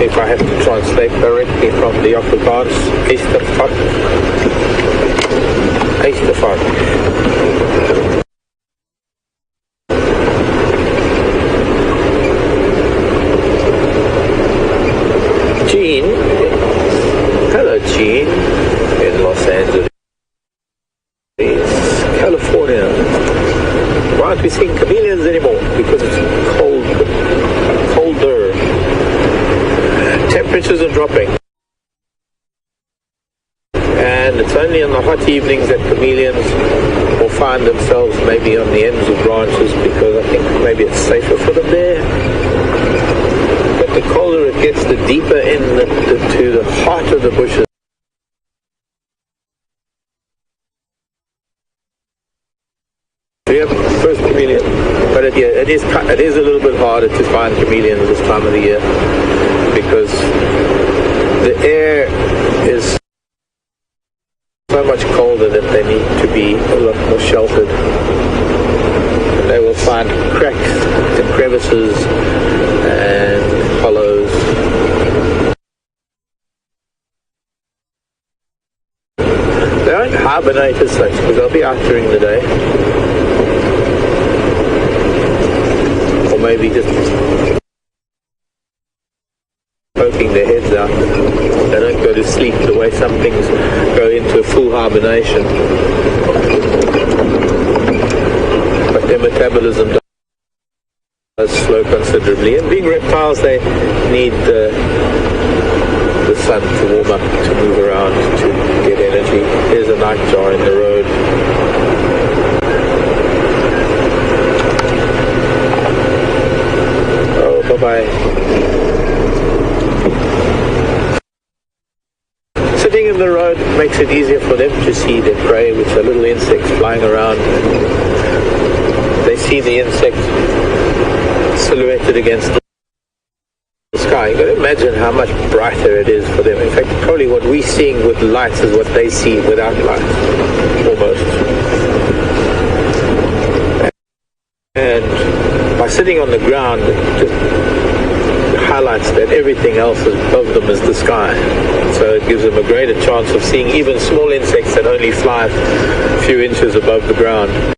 if I have to translate directly from the Afrikaans, Eastervat. Jean, hello Jean, in Los Angeles, California. Why aren't we seeing chameleons anymore? Because it's colder. Temperatures are dropping. And it's only in the hot evenings that chameleons will find themselves maybe on the ends of branches, because I think maybe it's safer for them there. But the colder it gets, the deeper to the heart of the bushes. We have the first chameleon, but it is a little bit harder to find chameleons this time of the year, because the air is so much colder that they need to be a lot more sheltered. And they will find cracks and crevices and hollows. They don't hibernate as such, because they'll be out during the day. Or maybe just poking their heads out. They don't go to sleep the way some things go into a full hibernation. But their metabolism does slow considerably. And being reptiles, they need the sun to warm up, to move around, to get energy. There's a nightjar in the road. Oh, bye-bye. Sitting in the road makes it easier for them to see their prey, which are little insects flying around. They see the insect silhouetted against the sky. You got to imagine how much brighter it is for them. In fact, probably what we're seeing with lights is what they see without lights, almost. And by sitting on the ground, it just highlights that everything else above them is the sky. So it gives them a greater chance of seeing even small insects that only fly a few inches above the ground.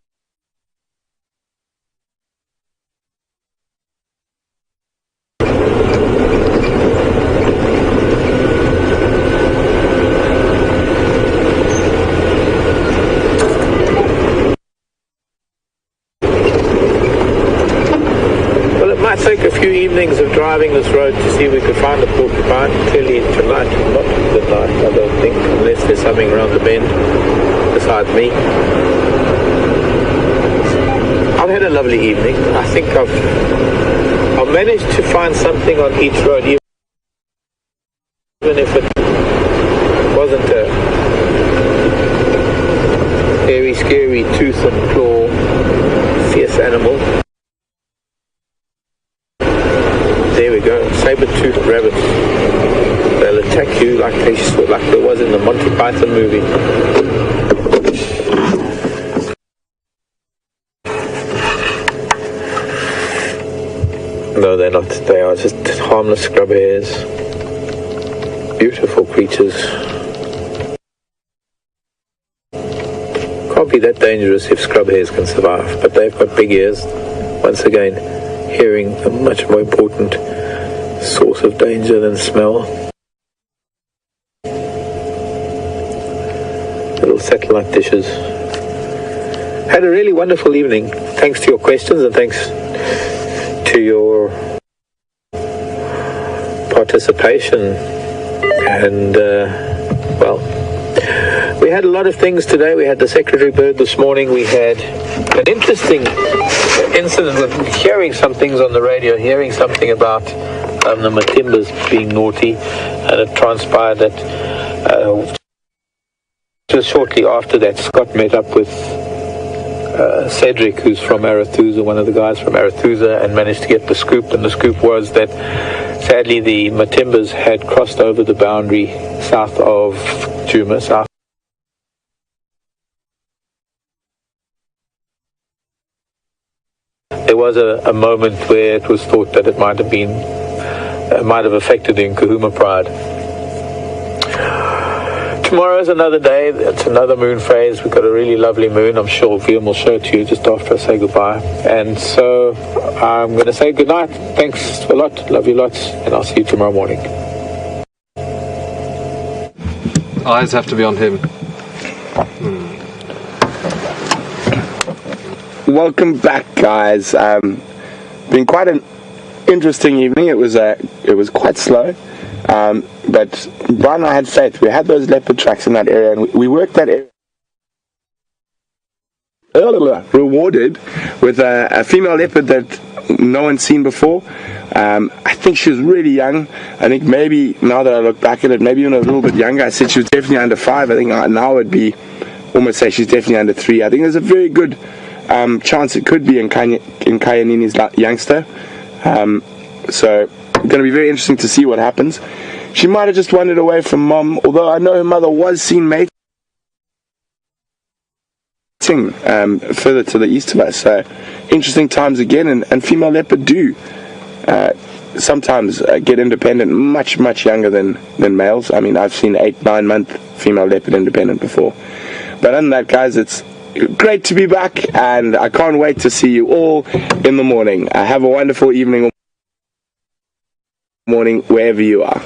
Take a few evenings of driving this road to see if we could find a porcupine. Clearly tonight is not a good night, I don't think, unless there's something around the bend beside me. I've had a lovely evening. I think I've managed to find something on each road, even if it wasn't a hairy, scary tooth and claw fierce animal. There we go, saber-toothed rabbits. They'll attack you like there was in the Monty Python movie. No, they're not. They are just harmless scrub hares. Beautiful creatures. Can't be that dangerous if scrub hares can survive, but they've got big ears. Once again, hearing a much more important source of danger than smell. Little satellite dishes. Had a really wonderful evening. Thanks to your questions and thanks to your participation. And, well, we had a lot of things today. We had the secretary bird this morning. We had an interesting incident with hearing some things on the radio, hearing something about the Matimbas being naughty, and it transpired that just shortly after that, Scott met up with Cedric, who's from Arathusa, one of the guys from Arathusa, and managed to get the scoop. And the scoop was that sadly the Matimbas had crossed over the boundary south of Djuma, south. There was a moment where it was thought that it might have affected the Nkahuma pride. Tomorrow is another day. It's another moon phase. We've got a really lovely moon. I'm sure VM will show it to you just after I say goodbye. And so I'm going to say good night. Thanks a lot. Love you lots. And I'll see you tomorrow morning. Eyes have to be on him. Welcome back, guys. Been quite an interesting evening. It was quite slow. But Brian and I had faith. We had those leopard tracks in that area, and we worked that area. Rewarded with a female leopard that no one's seen before. I think she was really young. I think maybe, now that I look back at it, maybe even a little bit younger. I said she was definitely under 5. I think now it'd be almost say she's definitely under 3. I think there's a very good chance it could be in Kayanini's youngster. So going to be very interesting to see what happens. She might have just wandered away from mom, although I know her mother was seen mating further to the east of us. So interesting times again, and female leopard do sometimes get independent much younger than males. I mean, I've seen 8-9 month female leopard independent before. But other than that, guys, it's great to be back, and I can't wait to see you all in the morning. Have a wonderful evening or morning wherever you are.